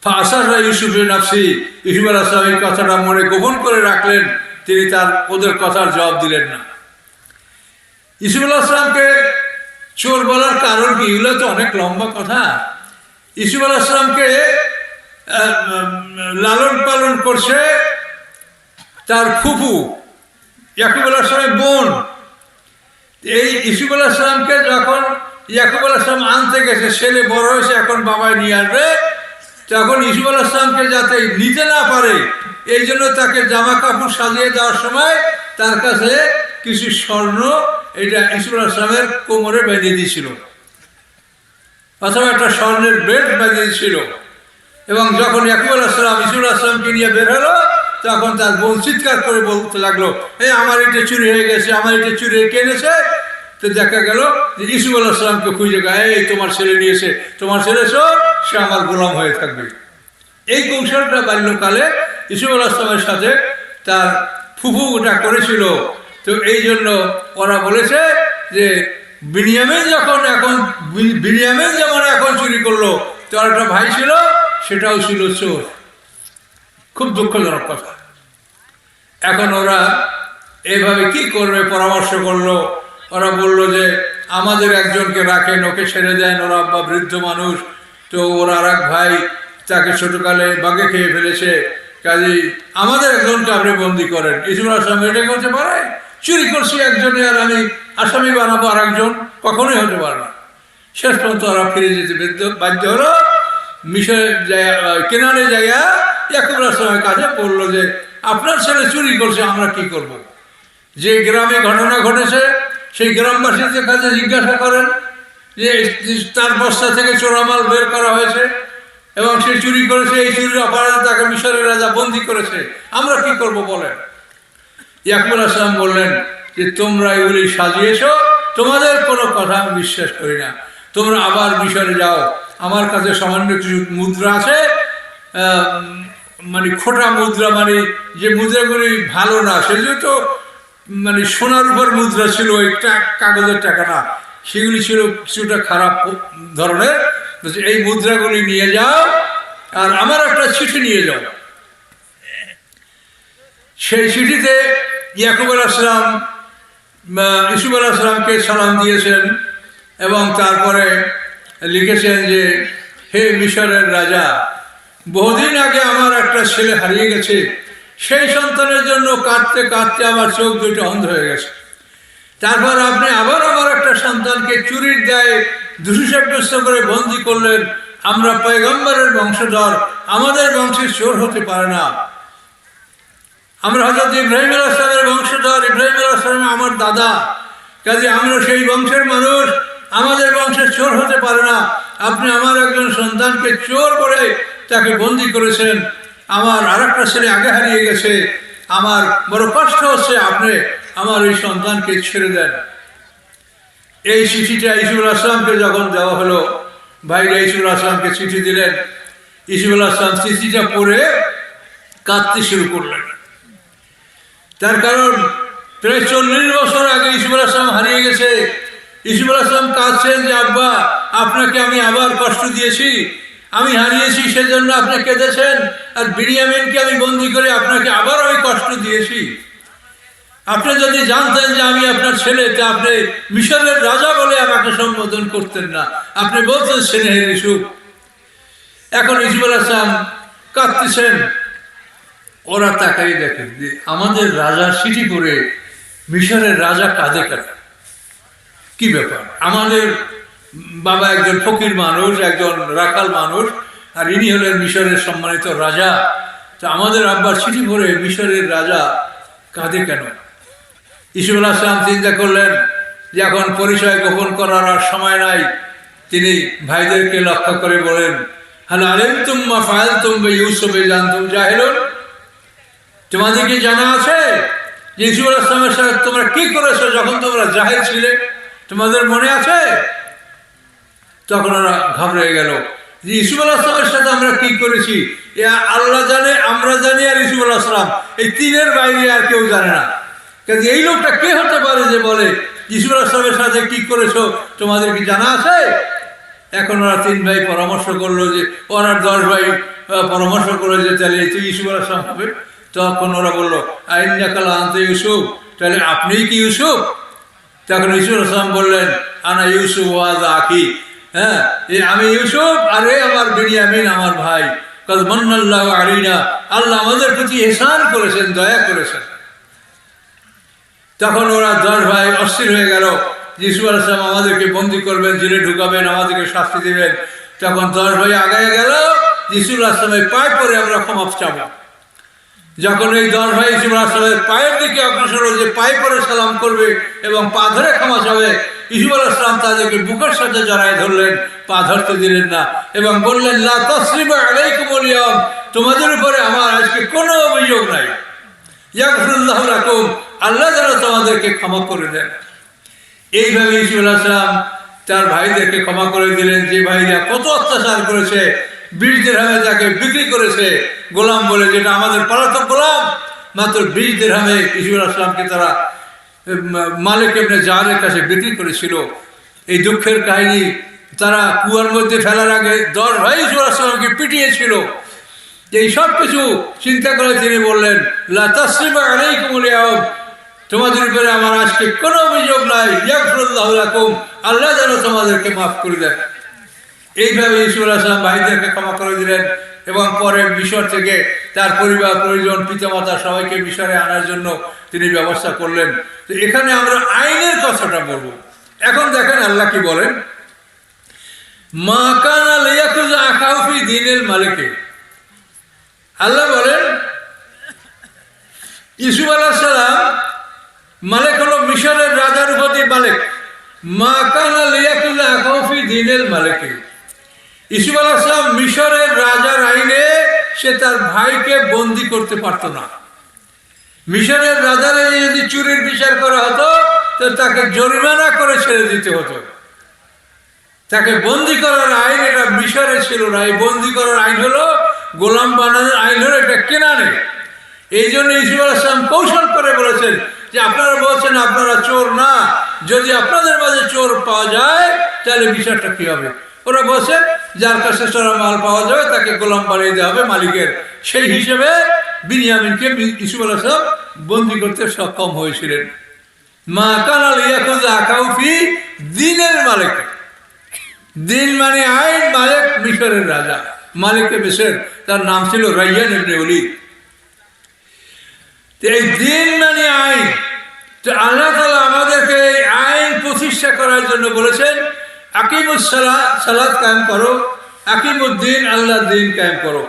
ফাসাররা ইউসুফের নাফসি, ইউসুফ আলাইহিস সালাম এই কথাটা মনে গোপন করে রাখলেন, তিনি তার ওদের কথার জবাব দিলেন না। ইউসুফ আলাইহিস সালামকে চোর বলার কারণ কি? এগুলো তো অনেক লম্বা কথা। ইউসুফ আলাইহিস সালামকে লালন পালন করছে তার ফুফু ইয়াকুব আলাইহিস সালামের বোন। এই ইউসুফ আলাইহিস সালামকে যখন ইয়াকুব আলাইহিস সালাম আনতে গেছে, ছেলে বড় হয়েছে, এখন বাবাই নিয়ে আসবে, তখন ইউসুফ আলাইহিস সালামকে যাতে নিতে না পারে এই জন্য তাকে জামা কাপড় সাজিয়ে দেওয়ার সময় তার কাছে কিছু স্বর্ণ এটা ইউসুফ আলাইহিস সালামের কোমরে বেঁধে দিয়েছিল, অথবা একটা স্বর্ণের বেল্ট বেঁধে দিয়েছিল। এবং যখন ইয়াকুব আলাইহিস সালাম ইউসুফ আলাইহিস সালামকে নিয়ে বের হলো, তখন তার বোন চিৎকার করে বলতে লাগলো, আমার এটা চুরি হয়ে গেছে, আমার এটা চুরি হয়ে কেনেছে। তো দেখা গেল যে ইউসুফ আলাইহিস সালামকে খুঁজে গায়ে, এই তোমার ছেলে নিয়েছে, তোমার ছেলে চোর, সে আমার গোলাম হয়ে থাকবে। এই কৌশলটা বাল্যকালে ইউসুফ আলাইহিস সালামের সাথে তার ফুফু ওটা করেছিল। তো এই জন্য ওরা বলেছে যে বিনিয়ামিন যেমন এখন চুরি করলো, তো একটা ভাই ছিল সেটাও ছিল চোর। খুব দুঃখজনক কথা। এখন ওরা এইভাবে কি করবে পরামর্শ করলো। ওরা বললো যে আমাদের একজনকে রাখেন, ওকে ছেড়ে দেন, ওরা আব্বা বৃদ্ধ মানুষ, তো ওর আর এক ভাই তাকে ছোটকালে বাঘে খেয়ে ফেলেছে, কাজেই আমাদের একজনকে আপনি বন্দি করেন। ইউসুফ আলাইহিস সালাম এটা করতে পারে? চুরি করছি একজনে আর আমি আসামি বানাবো আর একজন? কখনোই হতে পারে না। শেষ পর্যন্ত ওরা ফিরে যেতে বাধ্য হলো। মিশরে কেনানে যাইয়া ইয়াকুব আলাইহিস সালামের কাছে বললো যে আপনার ছেলে চুরি করছে, আমরা কি করব? যে গ্রামে ঘটনা ঘটেছে সেই গ্রামবাসীদের কাছে জিজ্ঞাসা করেন যে তার বস্তা থেকে চোরামাল বের করা হয়েছে এবং সে চুরি করেছে, এই চুরির অপরাধে তাকে মিশরের রাজা বন্দি করেছে, আমরা কি করব বলেন? ইয়াকুব আলাইহিস সালাম বললেন যে তোমরা এগুলি সাজিয়েছ, তোমাদের কোনো কথা আমি বিশ্বাস করি না, তোমরা আবার মিশরে যাও, আমার কাছে সামান্য কিছু মুদ্রা আছে, মানে খোটা মুদ্রা, মানে যে মুদ্রাগুলি ভালো না, সেগুলো তো মানে সোনার উপর মুদ্রা ছিল, একটা কাগজের টাকা না, সেগুলি ছিল কিছুটা খারাপ ধরনের। এই মুদ্রাগুলি নিয়ে যাও আর আমার একটা চিঠি নিয়ে যাও। সেই চিঠিতে ইয়াকুব আলাইহিস সালাম ইউসুফ আলাইহিস সালামকে সালাম দিয়েছেন এবং তারপরে লিখেছেন যে হে মিশরের রাজা, বহুদিন আগে আমার একটা ছেলে হারিয়ে গেছে, সেই সন্তানের জন্য কাঁদতে কাঁদতে আমার চোখ দুটো অন্ধ হয়ে গেছে। তারপর আপনি আবার আমার একটা সন্তানকে চুরির দায়ে দোষী সাব্যস্ত করে বন্দী করলেন। আমরা পয়গম্বরের বংশধর, আমাদের বংশের চোর হতে পারে না। আমরা হযরত ইব্রাহিম আলাইহিস সালামের বংশধর, ইব্রাহিম আলাইহিস সালাম আমার দাদা, কাজে আমরা সেই বংশের মানুষ, আমাদের বংশের চোর হতে পারে না। আপনি আমার একজন সন্তানকে চোর করে তাকে বন্দী করেছেন, আমার আর একটা ছেলে আগে হারিয়ে গেছে, আমার বড় কষ্ট হচ্ছে, আপনি আমার এই সন্তানকে ছেড়ে দেন। এই চিঠিটা ইউসুফ আলাইহিস সালামকে যখন দেওয়া হলো, ভাইরা ইউসুফ আলাইহিস সালামকে চিঠি দিলেন। ইউসুফ আলাইহিস সালাম চিঠিটা পড়ে কাঁদতে শুরু করলেন। তার কারণ প্রায় 40 বছর আগে ইউসুফ আলাইহিস সালাম হারিয়ে গেছে। ইউসুফ আলাইহিস সালাম কাঁদছেন যে আব্বা, আপনাকে আমি আবার কষ্ট দিয়েছি, আমি হারিয়েছি সেজন্য আপনি কেঁদেছেন, আর বিনিয়ামিনকে আমি বন্দী করে আপনাকে আবার আমি কষ্ট দিয়েছি। আপনি যদি জানতেন যে আমি আপনার ছেলে, তা আপনি মিশরের রাজা বলে আমাকে সম্বোধন করতেন না, আপনি বলতেন স্নেহের ইউসুফ। এখন ইউসুফ আলাইহিস সালাম কাঁদতেছেন। ওরা তাকাই দেখেন যে আমাদের রাজার চিঠি করে মিশরের রাজা কাঁদে কেন, কি ব্যাপার? আমাদের বাবা একজন ফকির মানুষ, একজন রাখাল মানুষ, আর ইনি হলেন মিশরের সম্মানিত রাজা, তা আমাদের আব্বার চিঠি পড়ে মিশরের রাজা কাঁদে কেন? ইউসুফ আলাইহিস সালাম চিন্তা করলেন যে এখন পরিচয় গোপন করার আর সময় নাই। তিনি ভাইদেরকে লক্ষ্য করে বলেন, হাল আলিমতুম মা ফাআলতুম বিইউসুফ ইয আনতুম জাহিলুন, তোমাদের কি জানা আছে যে ইউসুফ আলাইহিস সালামের সাথে তোমরা কি করেছো যখন তোমরা জাহিল ছিলে? তোমাদের মনে আছে? তখন ওরা ঘাবড়ে গেল যে ইউসুফ আলাইহিস সালামের সাথে আমরা কি করেছি, আল্লাহ জানে, আমরা জানি, আর ইউসুফ আলাইহিস সালাম, এই তিনের বাইরে আর কেউ জানে না। কাজে এই লোকটা কে হতে পারে যে বলে ইউসুফ আলাইহিস সালামের সাথে কি করেছো তোমাদের কি জানা আছে? এখন ওরা 3 ভাই পরামর্শ করলো যে ওরা 10 ভাই পরামর্শ করলো যে তাহলে তুই ইউসুফ আলাইহিস সালাম হবে। তখন ওরা বললো আইন্নাকালা আনতা ইউসুফ, তাহলে আপনিই কি ইউসুফ? তখন ইউসুফ আলাইহিস সালাম বললেন আনা ইউসুফ ওয়া হাযা আখি, হ্যাঁ আমি ইউসুফ আর এই আমার বিনিয়ামিন আমার ভাই। কাদ মান্নাল্লাহু আলাইনা, আল্লাহ আমাদের প্রতি ইহসান করেছেন, দয়া করেছেন। তখন ওরা 10 ভাই অস্থির হয়ে গেল, ইউসুফ আলাইহিস সালাম আমাদেরকে বন্দী করবেন, জেলে ঢুকাবেন, আমাদেরকে শাস্তি দিবেন। তখন 10 ভাই আগায় গেল, ইউসুফ আলাইহিস সালামের পায়ে পড়ে আমরা ক্ষমা চাবো। যখন এই 10 ভাই ইউসুফ আলাইহিস সালামের পায়ের দিকে অগ্রসর হয়ে যে পায়ে পড়ে সালাম করবে এবং পা ধরে ক্ষমা চাবে, ইউসুফ আলাইহিস সালাম তাদেরকে বুকের সাথে জড়ায় ধরলেন, পা ধরতে দিলেন না এবং বললেন লা তাসরিবা আলাইকুমুল ইয়াওম, তোমাদের উপরে আমার আজকে কোনো অভিযোগ নাই। ইয়াগফিরুল্লাহু লাকুম, আল্লাহ যেন তোমাদেরকে ক্ষমা করে দেন। এইভাবে ইউসুফ আলাইহিস সালাম তার ভাইদেরকে ক্ষমা করে দিলেন। যে ভাইরা কত অত্যাচার করেছে, 20 দিরহামে তাকে বিক্রি করেছে গোলাম বলে, যেটা আমাদের পলাতক গোলাম, মাত্র 20 দিরহামে ইউসুফ আলাইহিস সালামকে তারা মালিক ইবনে জারের কাছে বিক্রি করেছিল। এই দুঃখের কাহিনী তারা কুয়ার মধ্যে ফেলার আগে 10 ভাই ইউসুফ আলাইহিস সালামকে পিটিয়েছিল। এই সব কিছু চিন্তা করে তিনি বললেন লা তাসরিবা আলাইকুমুল ইয়াওম, তোমাদের উপরে আমার আজকে কোনো অভিযোগ নাই। ইয়াগফিরুল্লাহু লাকুম, আল্লাহ যেন তোমাদেরকে মাফ করে দেন। এইভাবে ইউসুফ আলাইহিস সালাম ভাইদেরকে ক্ষমা করে দিলেন এবং পরে মিশর থেকে তার পরিবার পরিজন পিতামাতা সবাইকে মিশরে আনার জন্য তিনি ব্যবস্থা করলেন। তো এখানে আমরা আইনের কথাটা বলবো। এখন দেখেন আল্লাহ কি বলেন, মা কানা লিয়াকুযা আখাহু ফি দীনিল মালিকি। আল্লাহ বলেন ইউসুফ আলাইহিস সালাম মালিক হলো মিশরের রাজার উপাধি মালিক। মা কানা লিয়াকুযা আখাহু ফি দীনিল মালিকি। ইউসুফ আলাইহিস সালাম মিশরের রাজার আইনে সে তার ভাইকে বন্দী করতে পারত না। মিশরের রাজার আইনে যদি চুরির বিচার করা হতো তো তাকে জরিমানা করে ছেড়ে দিতে হতো। তাকে বন্দী করার আইন এটা মিশরে ছিল না। এই বন্দী করার আইন হলো, গোলাম বানানোর আইন হলো এটা কেনানে। এই জন্য ইউসুফ আলাইহিস সালাম কৌশল করে বলেছেন যে আপনারা বলছেন আপনারা চোর না, যদি আপনাদের মাঝে চোর পাওয়া যায় তাহলে বিচারটা কি হবে? ওরা বলছে যার কাছে চোরা মাল পাওয়া যাবে তাকে গোলাম বানিয়ে দেওয়া হবে মালিকের। সেই হিসেবে বিনিয়ামিনকে ইউসুফ আলাইহিস সালাম বন্দী করতে সক্ষম হয়েছিলেন। মা কানা লিয়াকুযা আখাহু ফি দীনিল মালিক। দিন মানে আইন, মালিক মিশরের রাজা, মালিকে মিশর, তার নাম ছিল রায়্যান ইবনে ওলীদ। এই দিন মানে আইন। তো আল্লাহ তাআলা আমাদেরকে এই আইন প্রতিষ্ঠা করার জন্য বলেছেন আকিমুস সালাত, সালাত কায়েম করো, আকিমুদ্দিন, আল্লাহর দিন কায়েম করো।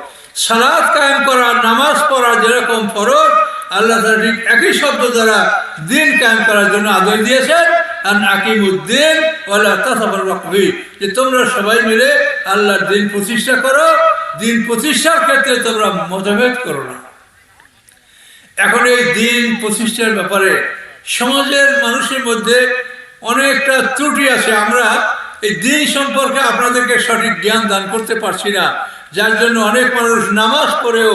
সালাত কায়েম করা, নামাজ পড়া যেরকম ফরজ, আল্লাহ তাআলা ঠিক একই শব্দ দ্বারা দিন কায়েম করার জন্য আদেশ দিয়েছেন আন আকিমুদ্দিন ওয়ালা তাতাফাররাকু ফি, যে তোমরা সবাই মিলে আল্লাহর দিন প্রতিষ্ঠা করো, দিন প্রতিষ্ঠার ক্ষেত্রে তোমরা মতভেদ করো না। এখন এই দিন প্রতিষ্ঠার ব্যাপারে সমাজের মানুষের মধ্যে অনেকটা ত্রুটি আছে। আমরা এই দিন সম্পর্কে আপনাদেরকে সঠিক জ্ঞান দান করতে পারছি না, যার জন্য অনেক মানুষ নামাজ পড়েও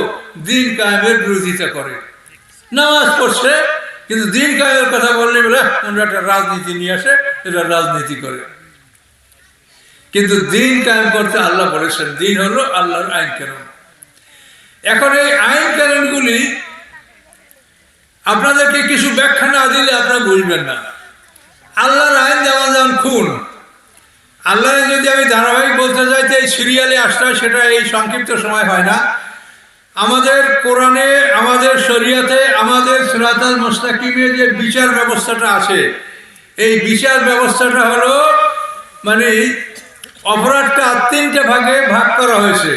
দিন কায়েমের বিরোধিতা করে। নামাজ পড়ছে কিন্তু দিন কায়েমের কথা বললে বলে আমরা একটা রাজনীতি নিয়ে আসে, এটা রাজনীতি করে। কিন্তু দিন কায়েম করতে আল্লাহ বলেছেন, দিন হলো আল্লাহর আইন কানুন। এখন এই আইন কানুনগুলি আপনাদেরকে কিছু ব্যাখ্যা না দিলে আপনারা বুঝবেন না। আল্লাহর আইন যেমন যেমন খুন, আল্লাহ যদি আমি ধারাবাহিক বলতে যাই তো এই সিরিয়ালে আসতে হয়, সেটা এই সংক্ষিপ্ত সময় হয় না। আমাদের কোরআনে, আমাদের শরিয়াতে, আমাদের সিরাতাল মুস্তাকিমে যে বিচার ব্যবস্থাটা আছে, এই বিচার ব্যবস্থাটা হলো মানে অপরাধটা 3টে ভাগে ভাগ করা হয়েছে।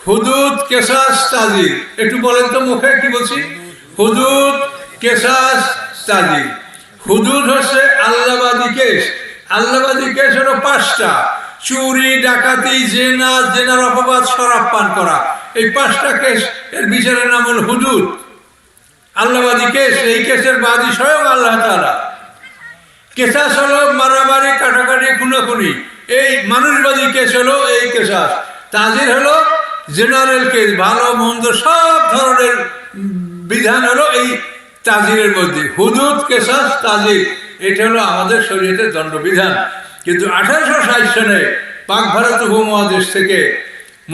হুদুদ, কেসাস, তাজির। একটু বলেন তো মুখে কি বলছি? হুদুদ, কেসাস, তাজির। হুদুদ হচ্ছে আল্লাহবাদী কেস। আল্লাহবাদী কেস হলো 5টা: চুরি, ডাকাতি, জেনা, জেনার অপবাদ, শরাব পান করা। এই 5টা কেস এর বিচারের নাম হল হুদুদ, আল্লাহবাদী কেস। এই কেসের বাদী স্বয়ং আল্লাহ তাআলা। কেসাস হলো মারামারি, কাটাকাটি, খুনাখুনি। এই মানুষবাদী কেস হলো এই কেসাস। তাজির হলো জেনারেল কেস, ভালো মন্দ সব ধরনের বিধান হলো এই তাজিরের মধ্যে। হুদুদ, কেসাস, তাজির, এটা হলো আমাদের শরীয়তের দণ্ডবিধান। কিন্তু 1860 সনে পাক ভারত উপমহাদেশ থেকে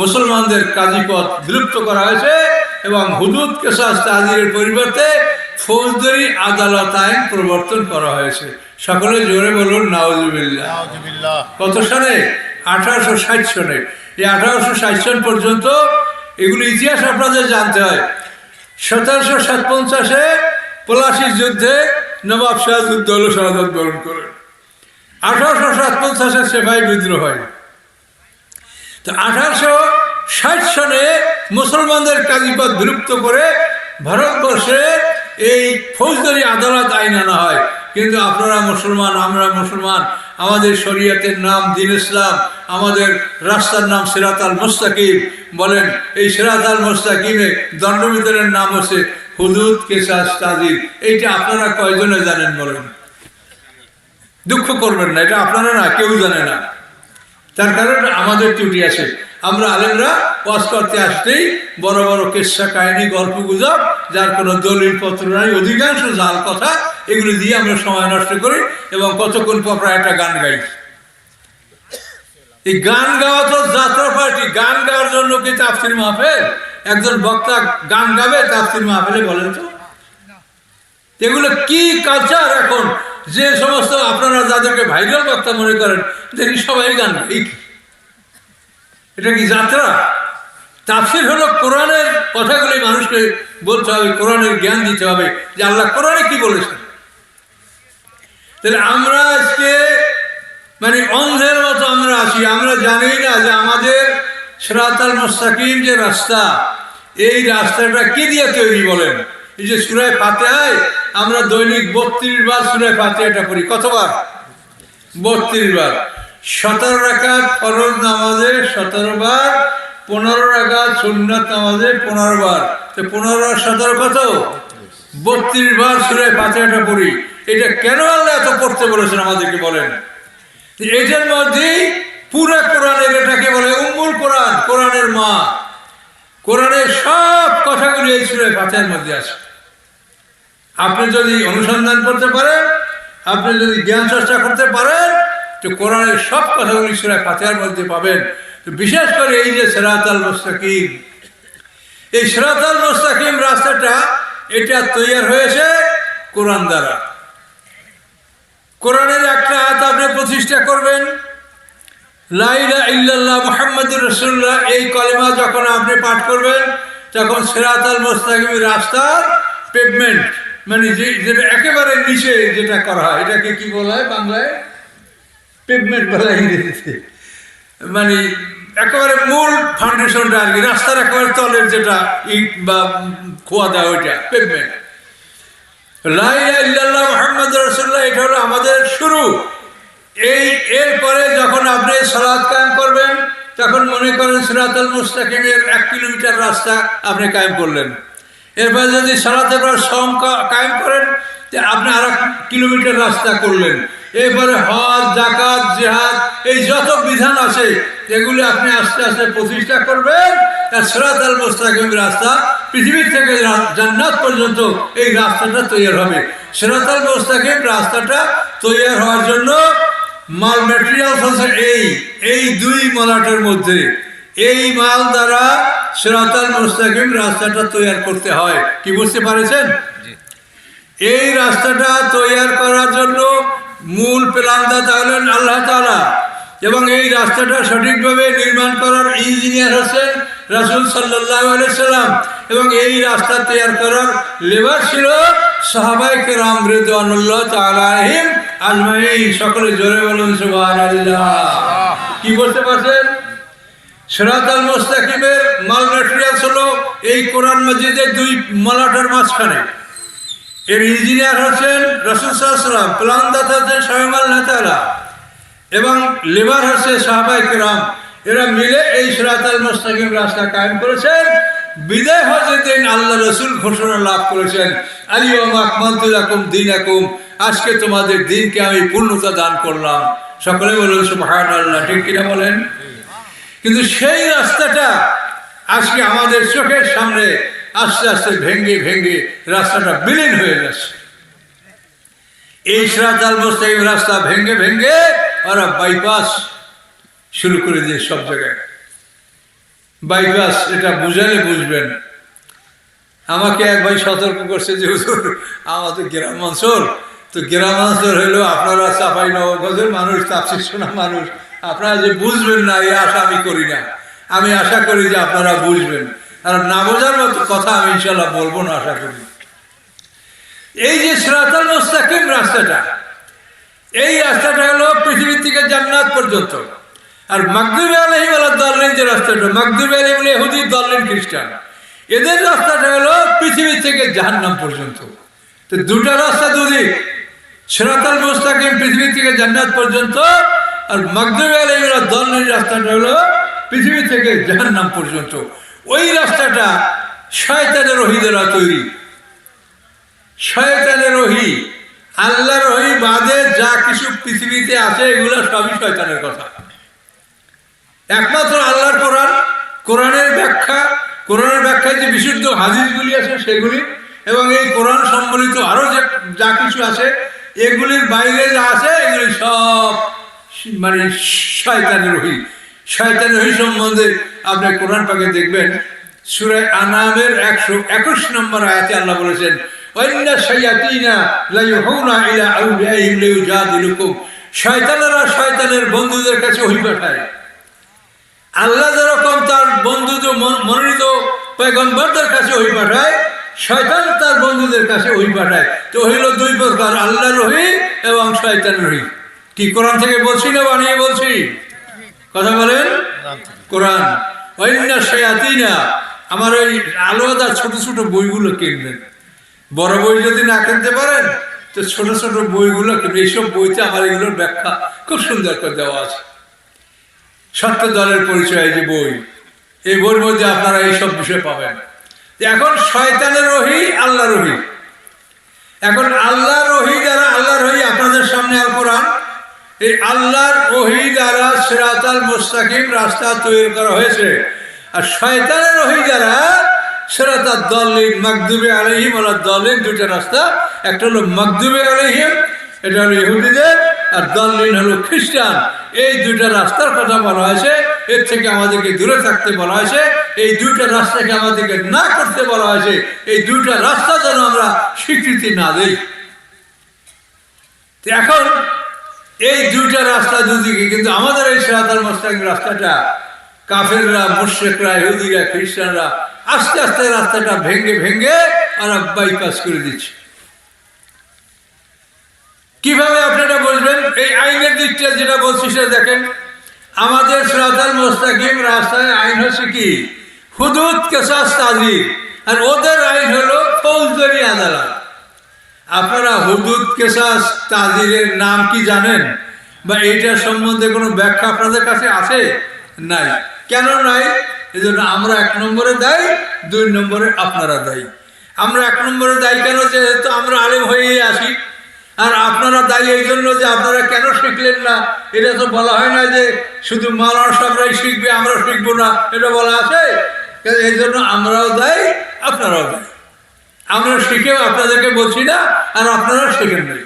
মুসলমানদের কাজীপদ বিলুপ্ত করা হয়েছে এবং হুদুদ কিসাস তাজিরের পরিবর্তে ফৌজদারি আদালত আইন প্রবর্তন করা হয়েছে। সকলে জোরে বলুন নাউজুবিল্লাহ। কত সালে? 1860 সনে। এই 1860 সন পর্যন্ত এগুলো ইতিহাস আপনাদের জানতে হয়। 1757-এ পলাশির যুদ্ধে নবাব সিরাজউদ্দৌলা শাহাদাত বরণ করেন। 1857-এ সেফাই বিদ্রোহ হয়। তো 1860 সনে মুসলমানদের কাজীপদ বিলুপ্ত করে ভারতবর্ষে এই ফৌজদারি আদালত আইন আনা হয়। কিন্তু আপনারা মুসলমান, আমরা মুসলমান, আমাদের শরীয়তের নাম দ্বীন ইসলাম, আমাদের রাস্তার নাম সিরাত আল মুস্তাকিম। বলেন এই সিরাত আল মুস্তাকিমে দণ্ডবিধানের নাম হচ্ছে হুদুদ কিসাস তাজির। এইটা আপনারা কয়জনে জানেন বলেন? দুঃখ করবেন না, এটা আপনারা না, কেউ জানে না। তার কারণ আমাদের ত্রুটি আছে। আমরা আলেমরা ওয়াজ করতে আসতেই বড় বড় কিস্সা কাহিনী, গল্প গুজব, যার কোনো দলিল পত্র নাই, অধিকাংশ জাল কথা, এগুলো দিয়ে আমরা সময় নষ্ট করি এবং কতক্ষণ পর একটা গান গাই। এই গান গাওয়া তো যাত্রা পার্টি। গান গাওয়ার জন্য কি তাফসির মাহফিল? একজন বক্তা গান গাবে তাফসির মাহফিলে? বলেন তো এগুলো কি কালচার এখন? যে সমস্ত আপনারা যাদেরকে ভাইরাল বক্তা মনে করেন, দেখি সবাই গান গাই। এটা কি যাত্রা? তাফসির হলো কোরআনের কথাগুলি মানুষকে বলতে হবে, কোরআনের জ্ঞান দিতে হবে যে আল্লাহ কোরআনে কি বলেছেন। তাহলে আমরা আজকে মানে অন্ধের মতো আমরা আছি, আমরা জানি না যে আমাদের সিরাত আল মুস্তাকিম যে রাস্তা, এই রাস্তাটা কি দিয়ে তৈরি বলেন? এই যে সূরা ফাতিহায় আমরা দৈনিক 32 বার সূরা ফাতিহাটা পড়ি। কতবার? 32 বার। 17 রাকাত ফরজ নামাজে 17 বার, 15 রাকাত সুন্নাত নামাজে 15 বার। তো 15 আর 17 কত? 32 বার সূরা ফাতিহাটা পড়ি। এটা কেন আল্লাহ এত পড়তে বলেছেন আমাদেরকে বলেন? এটার মধ্যে পুরো কোরআনের, এটাকে বলে উম্মুল কোরআন, কোরআনের মা। কোরআনের সব কথাগুলি এই সূরা ফাতিহার মধ্যে আছে। আপনি যদি অনুসন্ধান করতে পারেন, আপনি যদি জ্ঞান চর্চা করতে পারেন, তো কোরআনের সব কথাগুলি সূরা ফাতিহার মধ্যে পাবেন। তো বিশেষ করে এই যে সিরাত আল মুস্তাকিম, এই সিরাত আল মুস্তাকিম রাস্তাটা এটা তৈরি হয়েছে কোরআন দ্বারা। কোরআনের একটা আয়াত আপনি প্রতিষ্ঠা করবেন, লা ইলাহা ইল্লাল্লাহ মুহাম্মাদুর রাসূলুল্লাহ, এই কলেমা যখন আপনি পাঠ করবেন, তখন সিরাত আল মুস্তাকিম রাস্তার পেভমেন্ট, মানে যেটা একেবারে নিচে যেটা করা হয়, এটাকে কি বলা হয় বাংলায়? পেভমেন্ট বলা হয় ইংরেজিতে। মানে একেবারে মূল ফাউন্ডেশনটা আর কি, রাস্তার একেবারে তলের যেটা ইট বা খোয়া দেওয়া, ওইটা পেভমেন্ট। লা ইলাহা ইল্লাল্লাহ মুহাম্মাদুর রাসূলুল্লাহ, এটা হলো আমাদের শুরু। এরপরে যখন আপনি সালাত কায়েম করবেন, তখন মনে করেন সিরাত আল মুস্তাকিমের 1 কিলোমিটার রাস্তা আপনি কায়েম করলেন। এরপরে যদি সালাতের পর সম কায়েম করেন, আপনি আর 1 কিলোমিটার রাস্তা করলেন। এরপরে হজ, যাকাত, জিহাদ, এই যত বিধান আছে এগুলি আপনি আস্তে আস্তে প্রতিষ্ঠা করবেন। আর সিরাত আল মুস্তাকিম রাস্তা পৃথিবী থেকে জান্নাত পর্যন্ত এই রাস্তাটা তৈরি হবে। সিরাত আল মুস্তাকিম রাস্তাটা তৈরি হওয়ার জন্য মাল ম্যাটেরিয়াল হচ্ছে এই 2 মলাটের মধ্যে। এই মাল দ্বারা সিরাত আল মুস্তাকিম রাস্তাটা তৈরি করতে হয়। কি বুঝতে পারছেন? এই রাস্তাটা তৈরি করার জন্য মূল প্ল্যানদাতা হলেন আল্লাহ তাআলা, এবং এই রাস্তাটা সঠিকভাবে নির্মাণ করার ইঞ্জিনিয়ার হচ্ছেন রাসূল সাল্লাল্লাহু আলাইহি সাল্লাম, এবং এই রাস্তা তৈরি করার লেবার ছিল সাহাবায়ে কেরাম রিদওয়ানুল্লাহ তাআলা আলাইহিম আজমাইন। সকলে জোরে বলুন সুবহানাল্লাহ। কি বলতে পারছেন? সিরাত আল মুস্তাকিমের মাল ম্যাটেরিয়ালস হলো এই কোরআন মাজিদের 2 মলাটের মাঝখানে। এর ইঞ্জিনিয়ার হচ্ছেন রাসূল সাল্লাল্লাহু আলাইহি সাল্লাম, প্ল্যানদাতা হচ্ছেন স্বয়ং আল্লাহ তাআলা, এবং লেবার হচ্ছে সাহাবায়ে কেরাম। এরা মিলে এই সিরাত আল মুস্তাকিম রাস্তা কায়েম করেছেন। বিদায় হজের দিন আল্লাহ রাসূল ঘোষণা লাভ করেছেন, আল-ইয়াওমা আকমালতু লাকুম দীনাকুম, আজকে তোমাদের দিনকে আমি পূর্ণতা দান করলাম। সকলে বলুন সুবহানাল্লাহ। ঠিক কিনা বলেন? কিন্তু সেই রাস্তাটা আজকে আমাদের চোখের সামনে আস্তে আস্তে ভেঙে ভেঙে রাস্তাটা বিলীন হয়ে যাচ্ছে। এই সিরাত আল মুস্তাকিম রাস্তা ভেঙে ভেঙে ওরা বাইপাস শুরু করে দিয়ে সব জায়গায় বাইপাস, এটা বুঝালে বুঝবেন। আমাকে এক ভাই সতর্ক করছে যে হুজুর আমাদের গ্রামাঞ্চল, তো গ্রামাঞ্চল হইলো আপনারা চাপাই নবাবগঞ্জের মানুষ, তাফসীর শোনা মানুষ, আপনারা যে বুঝবেন না এই আশা আমি করি না। আমি আশা করি যে আপনারা বুঝবেন, আর না বোঝার মতো কথা আমি ইনশাল্লাহ বলবো না, আশা করি। এই যে সিরাতাল মুস্তাকিম রাস্তাটা, এই রাস্তাটা হলো পৃথিবী থেকে জান্নাত পর্যন্ত। আর মাগদুবি আলাইহিম ওয়ালাদ-দাল্লিন যে রাস্তাটা, মাগদুবি আলাইহিম মানে ইহুদি, দাল্লিন খ্রিস্টান, এদের রাস্তাটা হলো পৃথিবী থেকে জাহান্নাম পর্যন্ত। তো দুটা রাস্তা দুদিক, সিরাতাল মুস্তাকিম পৃথিবী থেকে জান্নাত পর্যন্ত, আর মাগদুবি আলাইহিম ওয়ালাদ-দাল্লিন রাস্তাটা হলো পৃথিবী থেকে জাহান্নাম পর্যন্ত। ওই রাস্তাটা শয়তানের ওহী দ্বারা তৈরি। শয়তানের ওহী, আল্লাহর ওহী বাদে যা কিছু পৃথিবীতে আছে এগুলো সবই শয়তানের কথা। একমাত্র আল্লাহর কোরআন, কোরআনের ব্যাখ্যা, কোরআনের ব্যাখ্যায় যে বিশুদ্ধ হাদিসগুলি আছে সেগুলি, এবং এই কোরআন সম্বলিত আরো যা কিছু আছে এগুলির বাইরে যা আছে এগুলি সব মানে শয়তানের ওহী। শয়তানের ওহী সম্বন্ধে আপনি কোরআন পাকে দেখবেন, সূরা আনামের 121 নম্বর আয়াতে আল্লাহ বলেছেন, ওয়াইন্না শায়াতিনা লা ইউহুনা ইলা আউলিয়াইহিম লিউজাদিলুকুম। শয়তানেরা শয়তানের বন্ধুদের কাছে ওহী পাঠায়। আল্লাহ যেরকম তার বন্ধুদের মনোনীত পয়গম্বরদের কাছে ওহী পাঠায়, শয়তান তার বন্ধুদের কাছে ওহী পাঠায়। তো হইল দুই প্রকার, আল্লাহর ওহী এবং শয়তানের ওহী। কি কোরআন থেকে বলছি না বানিয়ে বলছি? কথা বলেন। কোরআন। ওয়াইন্না শায়াতিনা, আমার ওই আলাদা ছোট ছোট বইগুলো কিনবেন। বড় বই যদি না কিনতে পারেন তো ছোট ছোট বইগুলো কিনবেন। এইসব বইতে আমার এগুলোর ব্যাখ্যা খুব সুন্দর করে দেওয়া আছে। সত্য দলের পরিচয় যে বই, এই বইয়ের মধ্যে আপনারা এইসব বিষয় পাবেন। এখন শয়তানের ওহী, আল্লাহর ওহী। এখন আল্লাহর ওহী দ্বারা, আল্লাহর ওহী আপনাদের সামনে আল কোরআন, এই আল্লাহর ওহী দ্বারা সিরাতাল মুস্তাকিম রাস্তা তৈরি করা হয়েছে। আর শয়তানের ওহী দ্বারা সিরাতাদ দাল্লিন, মাগদুবি আলাইহিম ওয়ালাদ-দাল্লিন, দুটো রাস্তা। একটা হলো মাগদুবি আলাইহিম, এটা হলো ইহুদিদের, আর দাল্লিন হলো খ্রিস্টান। এই দুইটা রাস্তার কথা বলা হয়েছে, এর থেকে আমাদেরকে দূরে থাকতে বলা হয়েছে, এই দুইটা রাস্তাকে আমাদেরকে না করতে বলা হয়েছে। এই দুইটা রাস্তা যেন আমরা স্বীকৃতি না দেই। এখন এই দুইটা রাস্তা দুদিকে, কিন্তু আমাদের এই সিরাতাল মুস্তাকিম রাস্তাটা কাফেররা, মুশরিকরা, ইহুদিরা, খ্রিস্টানরা আস্তে আস্তে রাস্তাটা ভেঙে ভেঙে ওরা বাইপাস করে দিচ্ছে। কিভাবে আপনারা বুঝবেন? এই আইনের দিকটা যেটা বলছি সেটা দেখেন। আমাদের সিরাতাল মুস্তাকিম রাস্তায় আইন হচ্ছে কি? হুদুদ, কিসাস, তাজির। আর ওদের আইন হলো ফৌজদারি আদালত। আপনারা হুদুদ, কিসাস, তাজিরের নাম কি জানেন? বা এইটার সম্বন্ধে কোনো ব্যাখ্যা আপনাদের কাছে আছে? নাই। কেন নাই? এই জন্য আমরা 1 নম্বরে দায়ী, 2 নম্বরে আপনারা দায়ী। আমরা 1 নম্বরে দায়ী কেন? যেহেতু আমরা আলেম হয়েই আসি। আর আপনারা দায়ী এই জন্য যে আপনারা কেন শিখলেন না, এটা তো বলা হয় না যে শুধু মাওলানা সাহেবরাই শিখবে, আমরা শিখবো না, এটা বলা আছে। এই জন্য আমরাও দায়ী, আপনারাও দায়ী। আমরা শিখেও আপনাদেরকে বলছি না, আর আপনারা শেখেন নাই।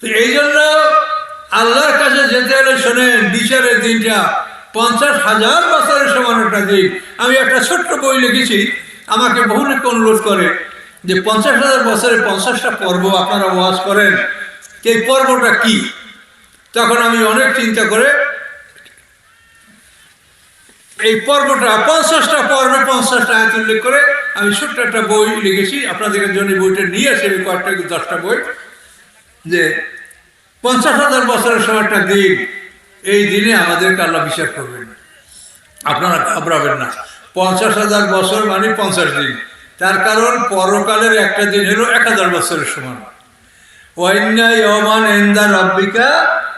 তো এই জন্য আল্লাহর কাছে যেতে হলে শোনেন, বিচারের দিনটা 50,000 বছরের সমান একটা দিন। আমি একটা ছোট্ট বই লিখেছি, আমাকে বহু লোক অনুরোধ করে যে 50,000 বছরে 50টা পর্ব আপনারা ওয়াজ করেন, এই পর্বটা কি? তখন আমি অনেক চিন্তা করে এই পর্বটা 50টা পর্বে 50টা আয়াত উল্লেখ করে আমি ছোট্ট একটা বই লিখেছি। আপনাদের জন্য বইটা নিয়ে আসি, আমি কয়েকটা 10টা বই, যে 50,000 বছরের সময় একটা দিন, এই দিনে আমাদেরকে আল্লাহ বিচার করবেন। আপনারা ঘাবড়াবেন না। 50,000 বছর মানে 50 দিন। তার কারণ পরকালের একটা দিন হলো 1000 বছরের সমান। ওয়াইন্না ইয়াওমান ইনদা রাব্বিকা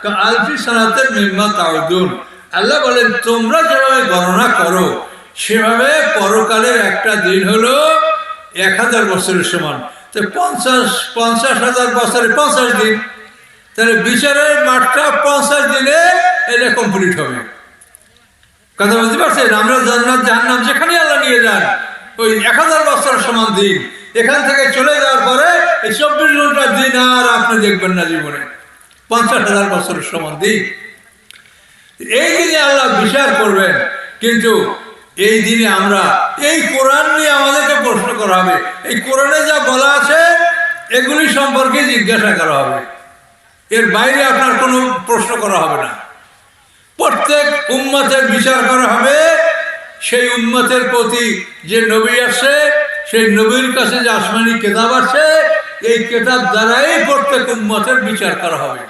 কাআলফি সানাতিন মিম্মা তাউদুন। আল্লাহ বলেন, তোমরা যেভাবে গণনা করো সেভাবে পরকালের একটা দিন হলো 1000 বছরের সমান। তো 50,000 বছরে 50 দিন, তাহলে বিচারের মাঠটা 50 দিনে এটা কমপ্লিট হবে। কথা বুঝতে পারছেন? আমরা জান্নাত জাহান্নাম যেখানে আল্লাহ নিয়ে যান, ওই 1000 বছরের সমান দিন। এখান থেকে চলে যাওয়ার পরে এই 24 ঘন্টার দিন আর আপনি দেখবেন না জীবনে। 50,000 বছরের সমান দিন। এই দিনে আল্লাহ বিচার করবেন, কিন্তু এই দিনে আমরা এই কোরআন নিয়ে আমাদেরকে প্রশ্ন করা হবে। এই কোরআনে যা বলা আছে এগুলি সম্পর্কে জিজ্ঞাসা করা হবে, এর বাইরে আপনার কোনো প্রশ্ন করা হবে না। প্রত্যেক উম্মতের বিচার করা হবে। সেই উম্মতের প্রতি যে নবী আসছে, সেই নবীর কাছে যে আসমানি কেতাব আছে, এই কেতাব দ্বারাই প্রত্যেক উম্মতের বিচার করা হবে।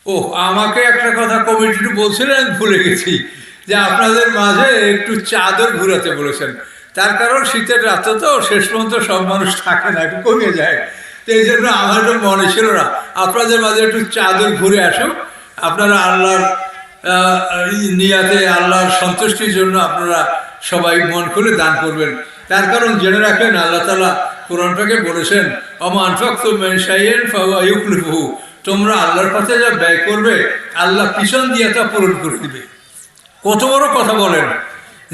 ও আমাকে একটা কথা কমিটি বলছিলেন, ভুলে গেছি, যে আপনাদের মাঝে একটু চাদর ঘুরাতে বলেছেন। তার কারণ শীতের রাতে তো শেষ পর্যন্ত সব মানুষ থাকে না, একটু কমে যায়। তো এই জন্য আমার তো মনে ছিল না, আপনাদের মাঝে একটু চাদর ঘুরে আসুক। আপনারা আল্লাহর নিয়াতে, আল্লাহর সন্তুষ্টির জন্য আপনারা সবাই মন খুলে দান করবেন। তার কারণ জেনে রাখেন, আল্লাহ তাআলা কোরআনটাকে বলেছেন, আমা আনফাকতুম মিন শাইইন ফাহুয়া ইউখলিফুহু, তোমরা আল্লাহর পথে যা ব্যয় করবে আল্লাহ পিছন দিয়ে তা পূরণ করে দিবে। কত বড় কথা বলেন,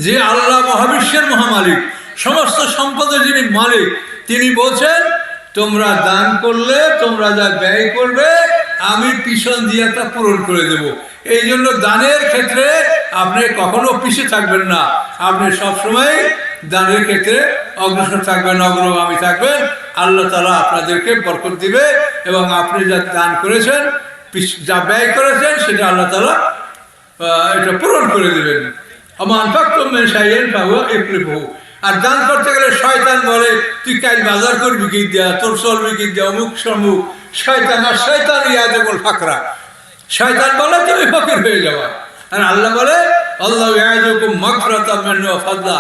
যে আল্লাহ মহাবিশ্বের মহামালিক, সমস্ত সম্পদের যিনি মালিক, তিনি বলছেন তোমরা দান করলে, তোমরা যা ব্যয় করবে আমি পিছন দিয়ে তা পূরণ করে দেব। এই জন্য দানের ক্ষেত্রে আপনি কখনো পিছিয়ে থাকবেন না, আপনি সবসময় দানের ক্ষেত্রে অগ্রসর থাকবেন, অগ্রগামী থাকবেন। আল্লাহ তাআলা আপনাদেরকে বরকত দিবে এবং আপনি যা দান করেছেন, যা ব্যয় করেছেন, সেটা আল্লাহ তাআলা এটা পূরণ করে দেবেন। আমান ফাকতুম মিন শাইইন ফাহুয়া ইউখলিফুহু। আর দান করতে গেলে শয়তান বলে তুই কাল বাজার করবি কি দিয়া, তোর চলবি কি দিয়া, অমুক সমুক। শয়তান আর শয়তান ইয়াদুল ফাকরা, শয়তান বলে তুমি ফকির হয়ে যাওয়া। আর আল্লাহ বলে আল্লাহু ইয়াইদুকুম মাগফিরাতাম মিনহু ওয়া ফাদলা,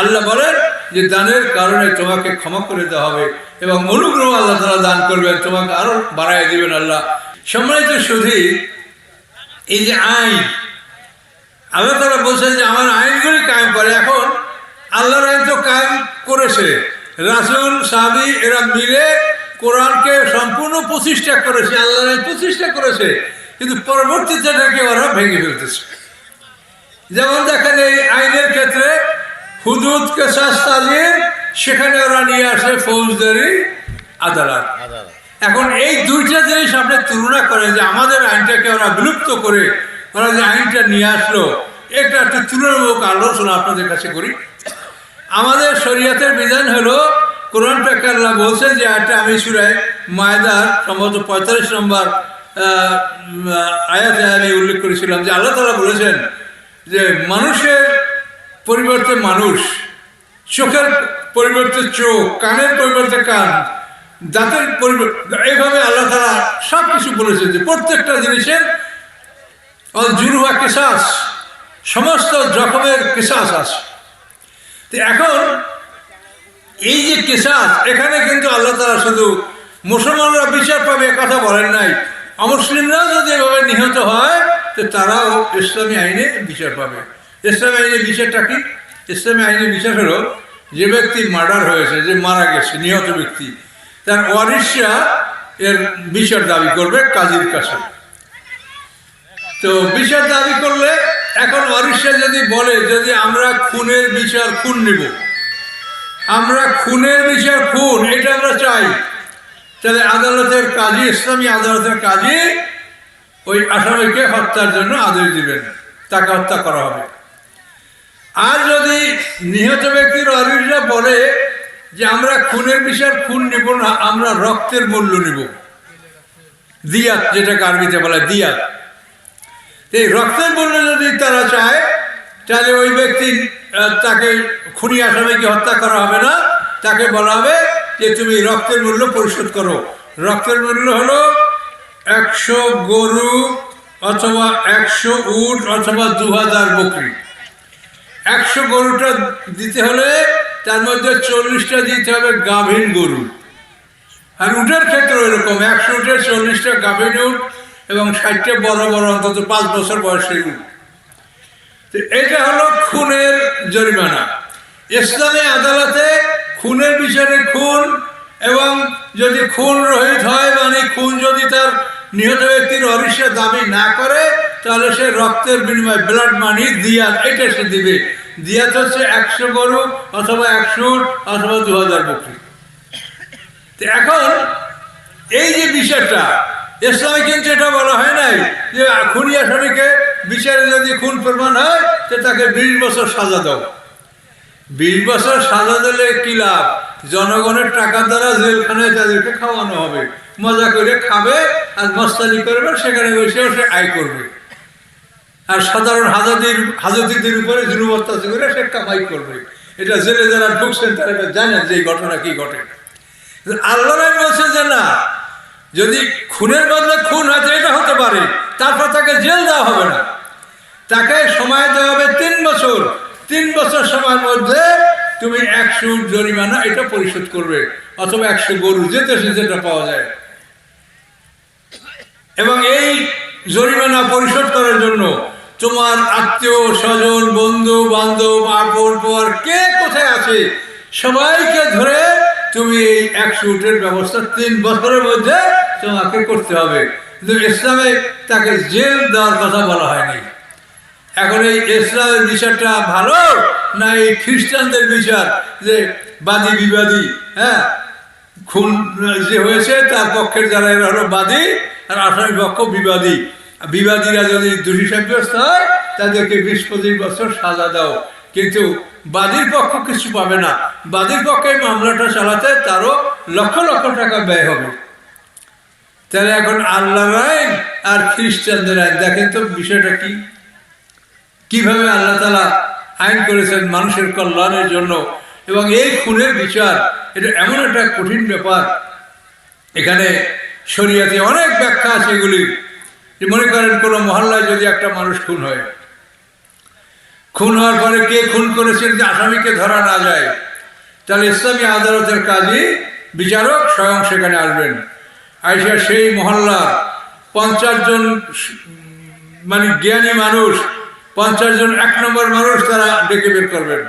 আল্লাহ বলেন যে দানের কারণে তোমাকে ক্ষমা করে দেওয়া হবে এবং অনুগ্রহ আল্লাহ তাআলা দান করবেন, তোমাকে আরো বাড়ায় দিবেন আল্লাহ। সম্মানিত সুধী, এই যে আইন আল্লাহ তাআলা বলছেন যে আমার আইনগুলি কায়েম করে। এখন আল্লাহর আইন তো কায়েম করেছে, রাসূল সাহাবী এরা মিলে কোরআনকে সম্পূর্ণ প্রতিষ্ঠা করেছে, আল্লাহর আইন প্রতিষ্ঠা করেছে, কিন্তু পরবর্তীতে এটাকে ওরা ভেঙে ফেলতেছে। যেমন দেখেন এই আইনের ক্ষেত্রে হুদুদ, কিসাস, তাজির, সেখানে ওরা নিয়ে আসে ফৌজদারি আদালত। এখন এই দুইটা জিনিস আপনি তুলনা করেন যে আমাদের আইনটাকে ওরা বিলুপ্ত করে ওরা যে আইনটা নিয়ে আসলো, এটা একটা তুলনামূলক আলোচনা আপনাদের কাছে করি। আমাদের শরীয়তের বিধান হলো, কোরআনটাকে আল্লাহ বলছেন যে এটা আমি সূরা মায়দার সম্ভবত 45 নম্বর আয়াতে আমি উল্লেখ করেছিলাম যে আল্লাহ তাআলা বলেছেন যে মানুষের পরিবর্তে মানুষ, চোখের পরিবর্তে চোখ, কানের পরিবর্তে কান, দাঁতের পরিবর্তে, এইভাবে আল্লাহ তাআলা সব কিছু বলেছেন যে প্রত্যেকটা জিনিসের জুরুহা কিসাস, সমস্ত জখমের কিসাস আছে। তো এখন এই যে কিসাস, এখানে কিন্তু আল্লাহ তাআলা শুধু মুসলমানরা বিচার পাবে কথা বলেন নাই, অমুসলিমরাও যদি এভাবে নিহত হয় তো তারাও ইসলামী আইনে বিচার পাবে। ইসলামী আইনে বিচারটা কি? ইসলামী আইনে বিচার হলো যে ব্যক্তি মার্ডার হয়েছে, যে মারা গেছে, নিহত ব্যক্তি, তার ওয়ারিশরা এর বিচার দাবি করবে কাজীর কাছে। তো বিচার দাবি করলে এখন ওয়ারিশরা যদি বলে যদি আমরা খুনের বিচার খুন নিব, আমরা খুনের বিচার খুন, এটা আমরা চাই, তাহলে আদালতের কাজী, ইসলামী আদালতের কাজী ওই আসামিকে হত্যার জন্য আদেশ দিবেন, তাকে হত্যা করা হবে। আর যদি নিহত ব্যক্তির ওয়ারিশরা বলে যে আমরা খুনের বিচার খুন নিব না, আমরা রক্তের মূল্য নিব, দিয়াত, যেটাকে আরবিতে বলা দিয়াত, এই রক্তের মূল্য যদি তারা চায় তাহলে ওই ব্যক্তি, তাকে খুনি আসামিকে হত্যা করা হবে না, তাকে বলা হবে যে তুমি রক্তের মূল্য পরিশোধ করো। রক্তের মূল্য হলো 100 গরু অথবা 100 উট অথবা 2000 বকরি। 100 গরুটা দিতে হলে তার মধ্যে 40টা দিতে হবে গাভীন গরু। আর উটের ক্ষেত্রে এরকম 100 উঠে 40টা গাভীন উট এবং 60টা বড় বড় অন্তত 5 বছর বয়সের উট। এটা হলো খুনের জরিমানা। ইসলামী আদালতে খুনের বিচারে খুন, এবং যদি খুন রহিত হয়, মানে খুন যদি তার নিহত ব্যক্তির ওয়ারিশরা দাবি না করে, তাহলে সে রক্তের বিনিময়ে ব্লাড মানি দিয়াত, এটা সে দিবে। দিয়াত হচ্ছে 100 গরু অথবা 100 উট অথবা 2000 বকরি। এখন এই যে বিষয়টা ইসলামে কিন্তু এটা বলা হয় নাই যে খুনি আসামিকে বিচারে যদি খুন প্রমাণ হয় তো তাকে 20 বছর সাজা দাও। 20 বছর সাজা দিলে কি লাভ? জনগণের টাকা দ্বারা জেলখানায় তাদেরকে খাওয়ানো হবে, মজা করে খাবে আর মস্তানি করবে, সেখানে বসে সে আয় করবে। আর সাধারণ হাজতিদের উপরে জুলুম অত্যাচার করে সে কামাই করবে। এটা জেলে যারা ঢুকছেন তারা এটা জানেন যে এই ঘটনা কি ঘটে। আল্লাহ বলছে যে না, যদি খুনের বদলে খুন হয়তো এটা হতে পারে, তারপর তাকে জেল দেওয়া হবে না, তাকে সময় দেওয়া হবে 3 বছর। 3 বছর সময়ের মধ্যে তুমি 100 জরিমানা এটা পরিশোধ করবে, অথবা 100 গরু যেতে যেটা পাওয়া যায়। এবং এই জরিমানা পরিশোধ করার জন্য তোমার আত্মীয় স্বজন, বন্ধু বান্ধব, আপন পর কে কোথায় আছে সবাইকে ধরে তুমি এই 100 উটের ব্যবস্থা 3 বছরের মধ্যে তোমাকে করতে হবে। কিন্তু ইসলামে তাকে জেল দেওয়ার কথা বলা হয়নি। এখন এই ইসলামের বিচারটা ভালো না এই খ্রিস্টানদের বিচার, যে বাদী বিবাদী, হ্যাঁ, খুন যে হয়েছে তার পক্ষের যারা এরা হলো বাদী আর আসামি পক্ষ বিবাদী। বিবাদীরা যদি দোষী সাব্যস্ত হয় তাদেরকে 20-25 বছর সাজা দাও, কিন্তু বাদীর পক্ষ কিছু পাবে না। বাদীর পক্ষে মামলাটা চালাতে তারও লক্ষ লক্ষ টাকা ব্যয় হবে। তাহলে এখন আল্লাহর আইন আর খ্রিস্টানদের আইন, দেখেন তো বিষয়টা কি, কিভাবে আল্লাহ তাআলা আইন করেছেন মানুষের কল্যাণের জন্য। এবং এই খুনের বিচার এটা এমন একটা কঠিন ব্যাপার, এখানে শরীয়তে অনেক ব্যাখ্যা আছে এগুলি। যে মনে করেন কোনো মহল্লায় যদি একটা মানুষ খুন হয়, খুন হওয়ার পরে কে খুন করেছেন যে আসামিকে ধরা না যায়, তাহলে ইসলামী আদালতের কাজী বিচারক স্বয়ং সেখানে আসবেন। আইসা সেই মহল্লার 50 জন মানে জ্ঞানী মানুষ, 50 জন 1 নম্বর মানুষ তারা ডেকে বের করবেন।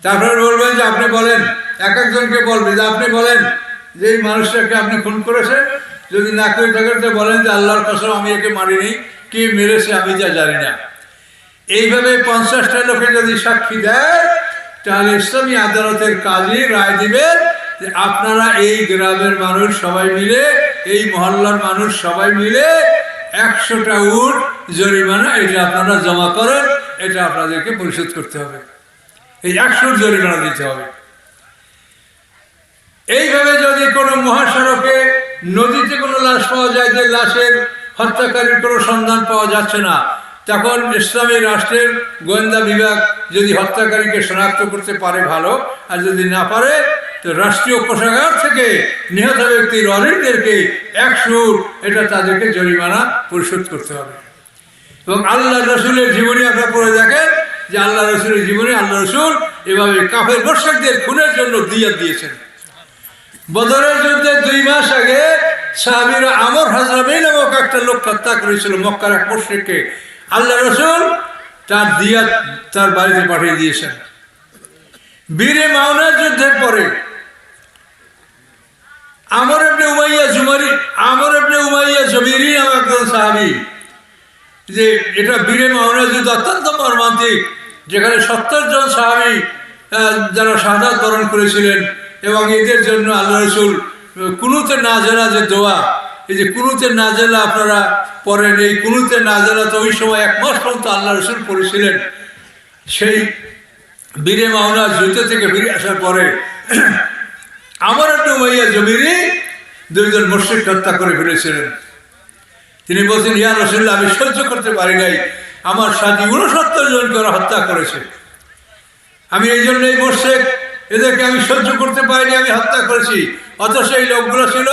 তারপরে বলবেন যে আপনি বলেন, এক একজনকে বলবেন যে আপনি বলেন যে এই মানুষটাকে আপনি খুন করেছেন। যদি না করে থাকেন তো বলেন যে আল্লাহর কসম আমি একে মারিনি, কে মেরেছে আমি যা জানি না। এইভাবে 50টা লোকে যদি সাক্ষী দেয় তাহলে ইসলামী আদালতের কাজী রায় দিবেন যে আপনারা এই গ্রামের মানুষ সবাই মিলে, এই মহল্লার মানুষ সবাই মিলে 100টা উট জরিমানা এটা আপনারা জমা করেন, এটা আপনাদেরকে পরিশোধ করতে হবে, এই 100 জরিমানা দিতে হবে। এইভাবে যদি কোনো মহাসড়কে নদীতে কোনো লাশ পাওয়া যায়, যে লাশের হত্যাকারীর কোনো সন্ধান পাওয়া যাচ্ছে না, তখন ইসলামী রাষ্ট্রের গোয়েন্দা বিভাগ যদি হত্যাকারীকে শনাক্ত করতে পারে ভালো, আর যদি না পারে তো রাষ্ট্রীয় কোষাগার থেকে নিহত ব্যক্তির অরিনদেরকে 100 এটা তাদেরকে জরিমানা পরিশোধ করতে হবে। এবং আল্লাহ রসুলের জীবনী আপনারা পড়ে দেখেন যে আল্লাহ রসুলের জীবনী আল্লাহ রসুল এভাবে কাফের মুশরিকদের খুনের জন্য দিয়াত দিয়েছেন। বদরের যুদ্ধে 2 মাস আগে সাহাবীরা আমর হাজরামি নামক একটা লোক হত্যা করেছিল, মক্কার এক মুশরিককে। আল্লাহ রসুল তার দিয়াত তার বাড়িতে পাঠিয়ে দিয়েছেন। বীরে মাওনার যুদ্ধের পরে আমর ইবনে উমাইয়া জুমাইরি নামক একজন সাহাবী, যে এটা বীরে মাওনার যুদ্ধ অত্যন্ত মর্মান্তিক, যেখানে 70 জন সাহাবী যারা শাহাদাত বরণ করেছিলেন। এবং এদের জন্য আল্লাহ রসুল কুনুতে নাজেলা যে দোয়া, এই যে কুনুতে নাজেলা আপনারা পড়েন, এই কুনুতে নাজেলা তো ওই সময় 1 মাস পর্যন্ত আল্লাহ রসুল পড়েছিলেন। সেই বীরে মাওনার যুদ্ধ থেকে ফিরে আসার পরে আমর ইবনে উমাইয়া জুমাইরি 2 জন মুশরিক হত্যা করে ফেলেছিলেন। তিনি বলছেন, ইয়া রাসূলুল্লাহ, আমি সহ্য করতে পারি নাই, আমার সাথী 69 জনকে হত্যা করেছে, আমি এই জন্য এই মুশরিক এদেরকে আমি সহ্য করতে পারিনি, আমি হত্যা করেছি। অথচ এই লোকগুলো ছিল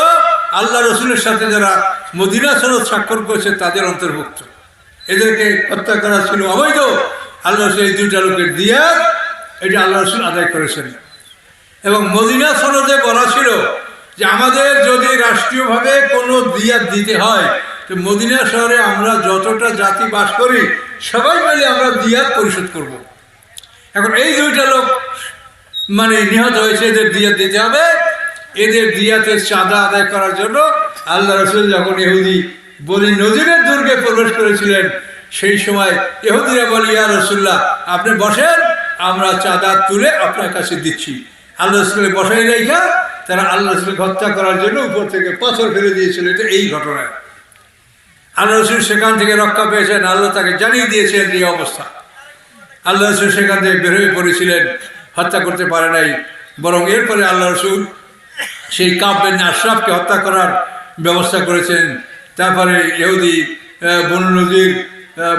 আল্লাহ রসুলের সাথে যারা মদিনা সনদ স্বাক্ষর করেছে তাদের অন্তর্ভুক্ত, এদেরকে হত্যা করা ছিল অবৈধ। আল্লাহ রসুল এই 2টা লোকের দিয়াত এটা আল্লাহ রসুল আদায় করেছেন। এবং মদিনা সনদে বলা ছিল যে আমাদের যদি রাষ্ট্রীয়ভাবে কোনো দিয়াত দিতে হয় তো মদিনা শহরে আমরা যতটা জাতি বাস করি সবাই মিলে আমরা দিয়াত পরিশোধ করব। এখন এই 2টা লোক মানে নিহত হয়েছে, এদের দিয়াত দিতে হবে। এদের দিয়াতের চাঁদা আদায় করার জন্য আল্লাহ রসুল যখন ইহুদি বনি নজিরের দুর্গে প্রবেশ করেছিলেন, সেই সময় ইহুদিরা বলে, ইয়া রাসূলুল্লাহ, আপনি বসেন, আমরা চাঁদা তুলে আপনার কাছে দিচ্ছি। আল্লাহ রসুলের বসাই রেখা তারা আল্লাহ রসুলকে হত্যা করার জন্য উপর থেকে পাথর ফেলে দিয়েছিল। এটা এই ঘটনায় আল্লাহ রসুল সেখান থেকে রক্ষা পেয়েছেন, আল্লাহ তাকে জানিয়ে দিয়েছেন এই অবস্থা। আল্লাহ রসুল সেখান থেকে বের হয়ে পড়েছিলেন, হত্যা করতে পারে নাই, বরং এরপরে আল্লাহ রসুল সেই কাব বিন আশরাফকে হত্যা করার ব্যবস্থা করেছেন। তারপরে ইহুদি বনু নজির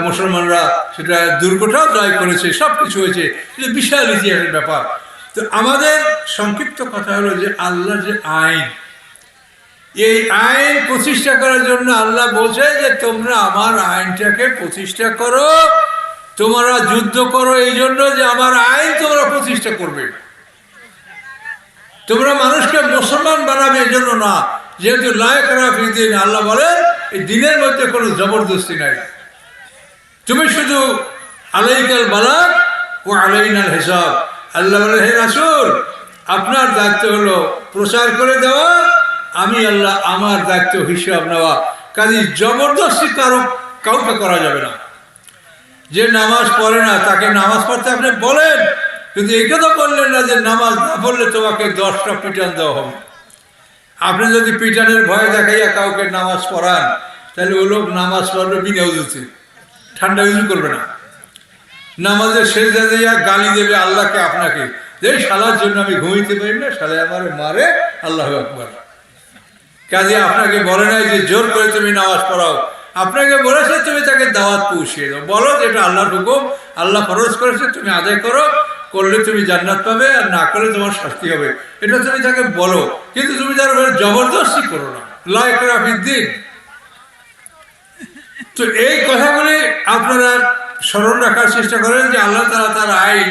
মুসলমানরা সেটা দুর্গটাও জয় করেছে, সব কিছু হয়েছে। এটা বিশাল ইতিহাসের ব্যাপার। তো আমাদের সংক্ষিপ্ত কথা হলো যে আল্লাহ যে আইন, এই আইন প্রতিষ্ঠা করার জন্য আল্লাহ বলছে যে তোমরা আমার আইনটাকে প্রতিষ্ঠা করো, তোমরা যুদ্ধ করো এই জন্য যে আমার আইন তোমরা প্রতিষ্ঠা করবে। তোমরা মানুষকে মুসলমান বানাবে এই জন্য না, যেহেতু লা ইকরাহা ফিদ্দীন, আল্লাহ বলেন এই দিনের মধ্যে কোনো জবরদস্তি নাই। তুমি শুধু আলাইকাল বালাগ ও আলাইনাল হিসাব। আল্লাহ বলে হে রাসূল, আপনার দায়িত্ব হলো প্রচার করে দেওয়া, আমি আল্লাহ আমার দায়িত্ব হিসাব নেওয়া। কাজে জবরদস্তি কাউকে করা যাবে না। যে নামাজ পড়ে না তাকে নামাজ পড়তে আপনি বলেন, কিন্তু এই কথা বললেন না যে নামাজ না পড়লে তোমাকে 10টা পিটান দেওয়া হবে। আপনি যদি পিটানের ভয় দেখাইয়া কাউকে নামাজ পড়ান, তাহলে ও লোক নামাজ পড়বে বিনা উজুতে, ঠান্ডা উজু করবে না, নামাজের সেজদা দিয়া গালি দেবে আল্লাহকে আপনাকে, যে শালার জন্য আমি ঘুমাইতে পারি না, শালা আমার মারে, আল্লাহু আকবার। কাজে আপনাকে বলে নাই যে জোর করে তুমি নামাজ পড়াও, আপনাকে বলেছে তুমি তাকে দাওয়াত পৌঁছিয়ে দাও, বলো যে এটা আল্লাহর হুকুম, আল্লাহ ফরজ করেছে, তুমি আদায় করো, করলে তুমি জান্নাত পাবে, আর না করলে তোমার শাস্তি হবে, এটা তুমি তাকে বলো। কিন্তু তুমি তার উপরে জবরদস্তি করো না, লা ইকরাহা ফিদ্দীন। তো এই কথাগুলি আপনারা স্মরণ রাখার চেষ্টা করেন যে আল্লাহ তাআলা তার আইন,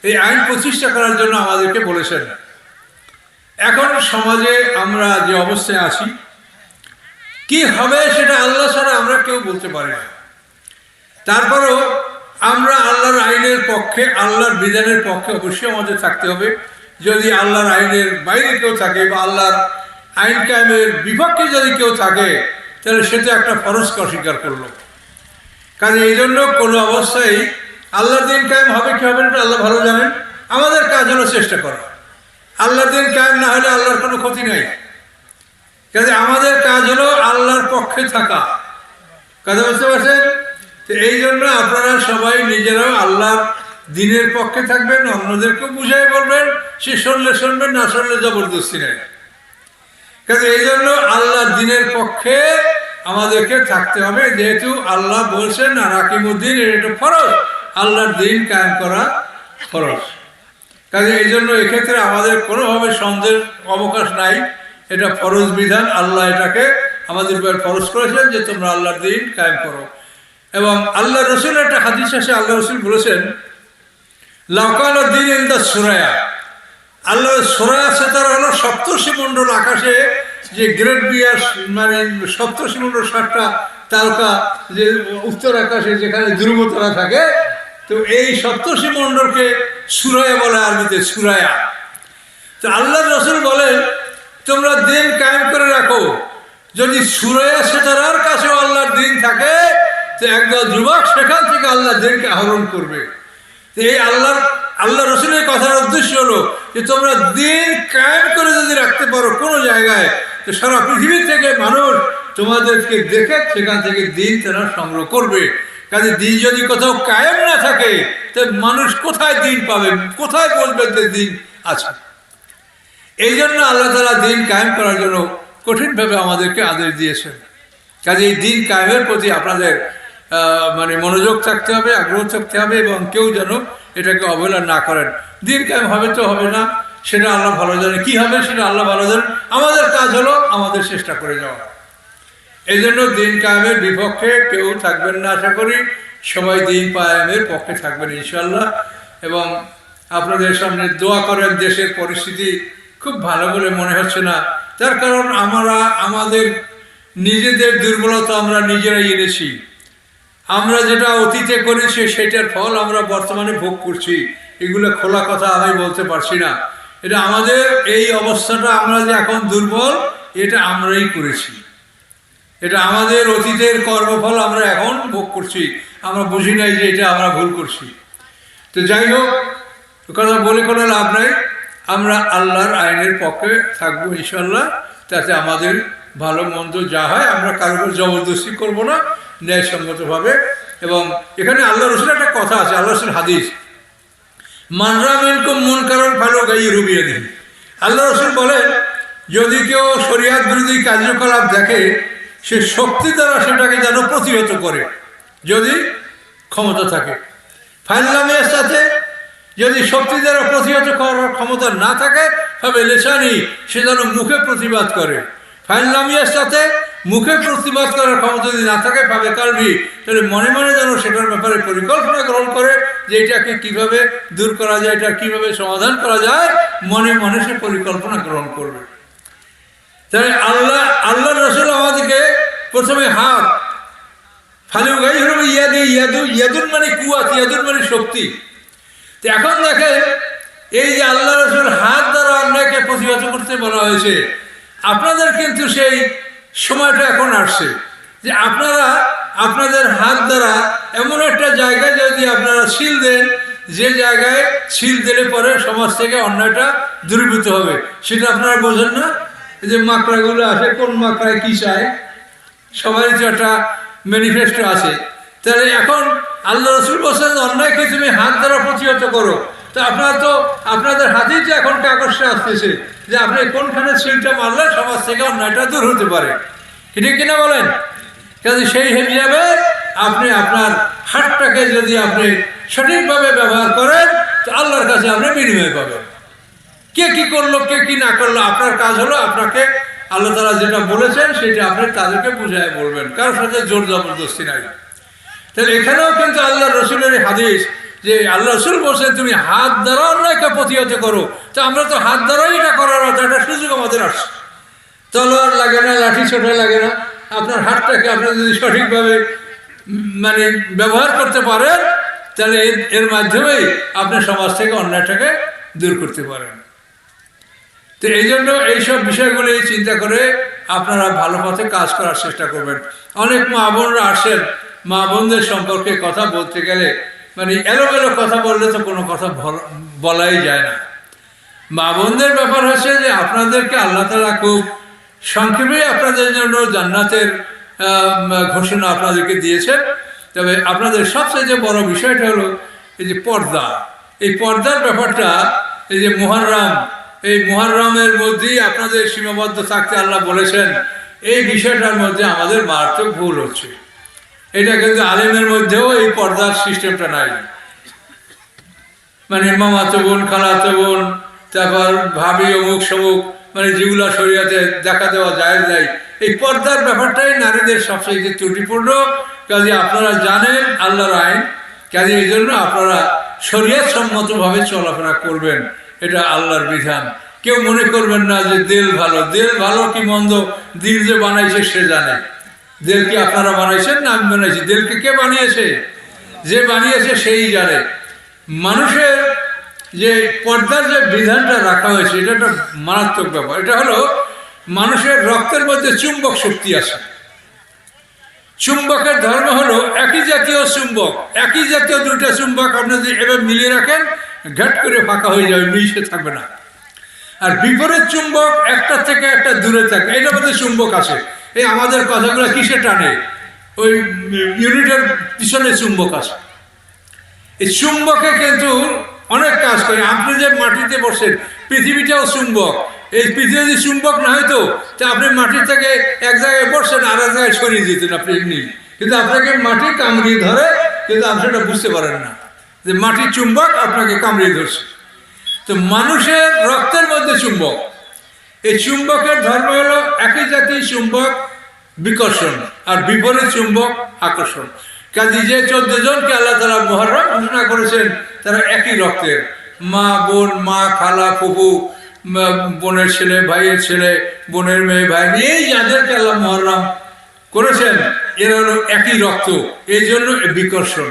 এই আইন প্রতিষ্ঠা করার জন্য আমাদেরকে বলেছেন। এখন সমাজে আমরা যে অবস্থায় আছি, কি হবে সেটা আল্লাহ ছাড়া আমরা কেউ বলতে পারি না। তারপরেও আমরা আল্লাহর আইনের পক্ষে, আল্লাহর বিধানের পক্ষে অবশ্যই আমাদের থাকতে হবে। যদি আল্লাহর আইনের বাইরে কেউ থাকে বা আল্লাহর আইন কায়েমের বিপক্ষে যদি কেউ থাকে, তাহলে সেটা একটা ফরজকে অস্বীকার করলো। কাজে এই জন্য কোনো অবস্থায় আল্লাহর দিন কায়েম হবে কি হবে না আল্লাহ ভালো জানেন। আমাদের কাজ হলো চেষ্টা করা। আল্লাহর দিন কায়েম না হলে আল্লাহর কোনো ক্ষতি নেই। কাজে আমাদের কাজ হলো আল্লাহর পক্ষে থাকা। কথা বুঝতে পারছেন? তো এই জন্য আপনারা সবাই নিজেরাও আল্লাহর দিনের পক্ষে থাকবেন, অন্যদেরকে বুঝাই বলবেন, সে শুনলে শুনবেন, না শুনলে জবরদস্তি নেই। কাজে এই জন্য আল্লাহর দিনের পক্ষে আমাদেরকে থাকতে হবে, যেহেতু আল্লাহ বলছেন আর আকিমুদ্দিন, এটা ফরজ, আল্লাহর দিন কায়েম করা ফরজ। কাজে এই জন্য এক্ষেত্রে আমাদের কোনোভাবে সন্দেহের অবকাশ নাই, এটা ফরজ বিধান। আল্লাহ এটাকে আমাদের উপর ফরজ করেছেন যে তোমরা আল্লাহর দিন কায়েম করো। এবং আল্লাহ রসুল একটা হাদিস আছে, আল্লাহ রসুল বলেছেন লাউকাল দিন ইন দ্য সুরায়া। আল্লাহ সুরায়া আছে তার হলো সপ্তর্ষি মণ্ডল, আকাশে যে গ্রেট বিয়ার মানে সপ্তর্ষি মণ্ডল 7টা তারকা, যে উত্তর আকাশে যেখানে ধ্রুবতারা থাকে, তো এই সপ্তর্ষি মণ্ডলকে সুরায়া বলে, আরবিতে সুরায়া। তো আল্লাহ রসুল বলেন তোমরা দিন কায়েম করে রাখো। যদি সুরায়া সেতারার কাছেও আল্লাহর দিন থাকে, তো একদল যুবক সেখান থেকে আল্লাহর দিনকে আহরণ করবে। তো এই আল্লাহ রসুলের কথার উদ্দেশ্য হলো যে তোমরা দিন কায়েম করে যদি রাখতে পারো কোনো জায়গায়, তো সারা পৃথিবী থেকে মানুষ তোমাদেরকে দেখে সেখান থেকে দিন তারা সংগ্রহ করবে। কাজে দিন যদি কোথাও কায়েম না থাকে, তো মানুষ কোথায় দিন পাবে, কোথায় বলবে যে দিন আছে? এই জন্য আল্লাহ তাআলা দিন কায়েম করার জন্য কঠিনভাবে আমাদেরকে আদেশ দিয়েছেন। কাজে এই দিন কায়েমের প্রতি আপনাদের মানে মনোযোগ থাকতে হবে, আগ্রহ থাকতে হবে, এবং কেউ যেন এটাকে অবহেলা না করেন। দিন কায়েম হবে তো হবে না, সেটা আল্লাহ ভালো জানে, কি হবে সেটা আল্লাহ ভালো জানেন। আমাদের কাজ হলো আমাদের চেষ্টা করে যাওয়া। এই জন্য দিন কায়েমের বিপক্ষে কেউ থাকবেন না, আশা করি সবাই দিন কায়েমের পক্ষে থাকবেন ইনশাআল্লাহ। এবং আপনাদের সামনে দোয়া করেন। দেশের পরিস্থিতি খুব ভালো বলে মনে হচ্ছে না, তার কারণ আমরা আমাদের নিজেদের দুর্বলতা আমরা নিজেরাই এনেছি। আমরা যেটা অতীতে করেছি সেটার ফল আমরা বর্তমানে ভোগ করছি। এগুলো খোলা কথা আমি বলতে পারছি না। এটা আমাদের এই অবস্থাটা, আমরা যে এখন দুর্বল, এটা আমরাই করেছি। এটা আমাদের অতীতের কর্মফল আমরা এখন ভোগ করছি। আমরা বুঝি নাই যে এটা আমরা ভুল করছি। তো যাই হোক, কথা বলে কোনো লাভ নাই। আমরা আল্লাহর আইনের পক্ষে থাকবো ইনশাআল্লাহ, তাতে আমাদের ভালো মন্দ যা হয় আমরা কারোর উপর জবরদস্তি করবো না, ন্যায়সঙ্গতভাবে। এবং এখানে আল্লাহ রসুলের একটা কথা আছে, আল্লাহ রসুল হাদিস, মানরামিনকুম মন কারণ ভালো গাই রুবিয়ে দিন। আল্লাহ রসুল বলেন, যদি কেউ শরিয়াত বিরোধী কার্যকলাপ দেখে, সে শক্তি দ্বারা সেটাকে যেন প্রতিহত করে, যদি ক্ষমতা থাকে। ফাইনালামের সাথে যদি শক্তি দ্বারা প্রতিহত করার ক্ষমতা না থাকে, তবে লেসানি, সে যেন মুখে প্রতিবাদ করে। ফাইনালামিয়ার সাথে মুখে প্রতিবাদ করার ক্ষমতা যদি না থাকে, পাবে কালবি, তাহলে মনে মনে যেন সেটার ব্যাপারে পরিকল্পনা গ্রহণ করে যে এটাকে কিভাবে দূর করা যায়, এটা কিভাবে সমাধান করা যায়, মনে মনে সে পরিকল্পনা গ্রহণ করবে। তাই আল্লাহ রসুল আমাদেরকে প্রথমে হাত ফালু গাই হলো ইয়াদে, ইয়াদুন মানে কুয়াত, ইয়াদুন মানে শক্তি। তো এখন দেখেন, এই যে আল্লাহ রসুল হাত দ্বারা অন্যায়কে প্রতিহত করতে বলা হয়েছে, আপনাদের কিন্তু সেই সময়টা এখন আসছে যে আপনারা আপনাদের হাত দ্বারা এমন একটা জায়গায় যদি আপনারা সিল দেন, যে জায়গায় সিল দিলে পরে সমাজ থেকে অন্যায়টা দূরীভূত হবে, সেটা আপনারা বোঝেন না। এই যে মাকড়াগুলো আসে, কোন মাকড়ায় কী চায়, সবাই তো একটা ম্যানিফেস্টো আছে। তাহলে এখন আল্লাহ রসুল বলছেন অন্যায়কে তুমি হাত দ্বারা প্রতিহত করো। তো আপনারা তো আপনাদের হাতেই যে এখন কাগজটা আসতেছে যে আপনি কোনখানে সিলটা মারলে সমাজ থেকে অন্যায়টা দূর হতে পারে, ঠিক কিনা বলেন? কাজে সেই হিসাবে আপনি আপনার হাতটাকে যদি আপনি সঠিকভাবে ব্যবহার করেন, তো আল্লাহর কাছে আপনি বিনিময় পাবেন। কে কি করলো, কে কি না করলো, আপনার কাজ হলো আপনাকে আল্লাহ তাআলা যেটা বলেছেন সেটা আপনি তাদেরকে বুঝায় বলবেন, কারোর সাথে জোর জবরদস্তি নাই। তাহলে এখানেও কিন্তু আল্লাহ রসুলের হাদিস যে আল্লাহ রসুল বলছেন তুমি হাত দ্বারা অন্যায়কে প্রতিহত করো। তো আমরা তো হাত দ্বারাই এটা করার মতো একটা সুযোগ আমাদের আসছে। তলোয়ার লাগে না, লাঠি ছোটা লাগে না, আপনার হাতটাকে আপনি যদি সঠিকভাবে মানে ব্যবহার করতে পারেন, তাহলে এর মাধ্যমেই আপনি সমাজ থেকে অন্যায়টাকে দূর করতে পারেন। তো এই জন্য এইসব বিষয়গুলি চিন্তা করে আপনারা ভালো পথে কাজ করার চেষ্টা করবেন। অনেক মা বোনরা আসেন, মা বোনদের সম্পর্কে কথা বলতে গেলে মানে এলোমেলো কথা বললে তো কোনো কথা বলাই যায় না। মা বোনদের ব্যাপার হচ্ছে যে আপনাদেরকে আল্লাহ তাআলা খুব সংক্ষেপে আপনাদের জন্য জান্নাতের ঘোষণা আপনাদেরকে দিয়েছেন। তবে আপনাদের সবচেয়ে যে বড় বিষয়টা হলো এই যে পর্দা। এই পর্দার ব্যাপারটা, এই যে মুহররম, এই মুহররমের মধ্যেই আপনাদের সীমাবদ্ধ থাকতে আল্লাহ বলেছেন। এই বিষয়টার মধ্যে আমাদের মারাত্মক ভুল হচ্ছে। এটা কিন্তু আলেমের মধ্যেও এই পর্দার সিস্টেমটা নাই। মানে মামাতো বোন, খালাতো বোন, তারপর ভাবি, অমুক সমুক, মানে যেগুলো শরীয়তে দেখা দেওয়া যায় যায়, এই পর্দার ব্যাপারটাই নারীদের সবচেয়ে ত্রুটিপূর্ণ। কাজে আপনারা জানেন আল্লাহর আইন, কাজে এই জন্য আপনারা শরীয়ত সম্মতভাবে চলাফেরা করবেন, এটা আল্লাহর বিধান। কেউ মনে করবেন না যে দিল ভালো, দিল ভালো কি মন্দ দিল যে বানাইছে সে জানে। দিল কি আপনারা বানাইছেন না আমি বানাইছি? দিলকে কে বানিয়েছে? যে বানিয়েছে সেই জানে। মানুষের যে পর্দার যে বিধানটা রাখা হয়েছে, এটা একটা মারাত্মক ব্যাপার। এটা হলো মানুষের রক্তের মধ্যে চুম্বক শক্তি আছে। চুম্বকের ধর্ম হলো একই জাতীয় চুম্বক, একই জাতীয় দুইটা চুম্বক আপনি যদি এবার মিলিয়ে রাখেন, ঘাট করে ফাঁকা হয়ে যাবে, মিশে থাকবে না। আর বিপরীত চুম্বক একটা থেকে একটা দূরে থাকে, এটার মধ্যে চুম্বক আছে। এই আমাদের কথাগুলো কিসে টানে? ওই ইউনিটের পিছনে চুম্বক আছে। এই চুম্বকে কিন্তু অনেক কাজ করে। আপনি যে মাটিতে বসেন, পৃথিবীটাও চুম্বক। এই পৃথিবী যদি চুম্বক না হয়তো, তা আপনি মাটি থেকে এক জায়গায় বসছেন, আর এক জায়গায় সরিয়ে দিতেন আপনি এমনি। কিন্তু আপনাকে মাটি কামড়িয়ে ধরে, কিন্তু আপনি সেটা বুঝতে পারেন না যে মাটির চুম্বক আপনাকে কামড়িয়ে ধরছে। তো মানুষের রক্তের মধ্যে চুম্বক, এই চুম্বকের ধর্ম হলো একই জাতীয় চুম্বক বিকর্ষণ, আর বিপরীত চুম্বক আকর্ষণ। কাজে যে 14 জনকে আল্লাহ তাআলা মুহররম ঘোষণা করেছেন, তারা একই রক্তের, মা বোন, মা খালা ফুফু, বোনের ছেলে ভাইয়ের ছেলে, বোনের মেয়ে ভাই, এই যাদেরকে আল্লাহ মুহররম করেছেন এরা হলো একই রক্ত। এই জন্য বিকর্ষণ।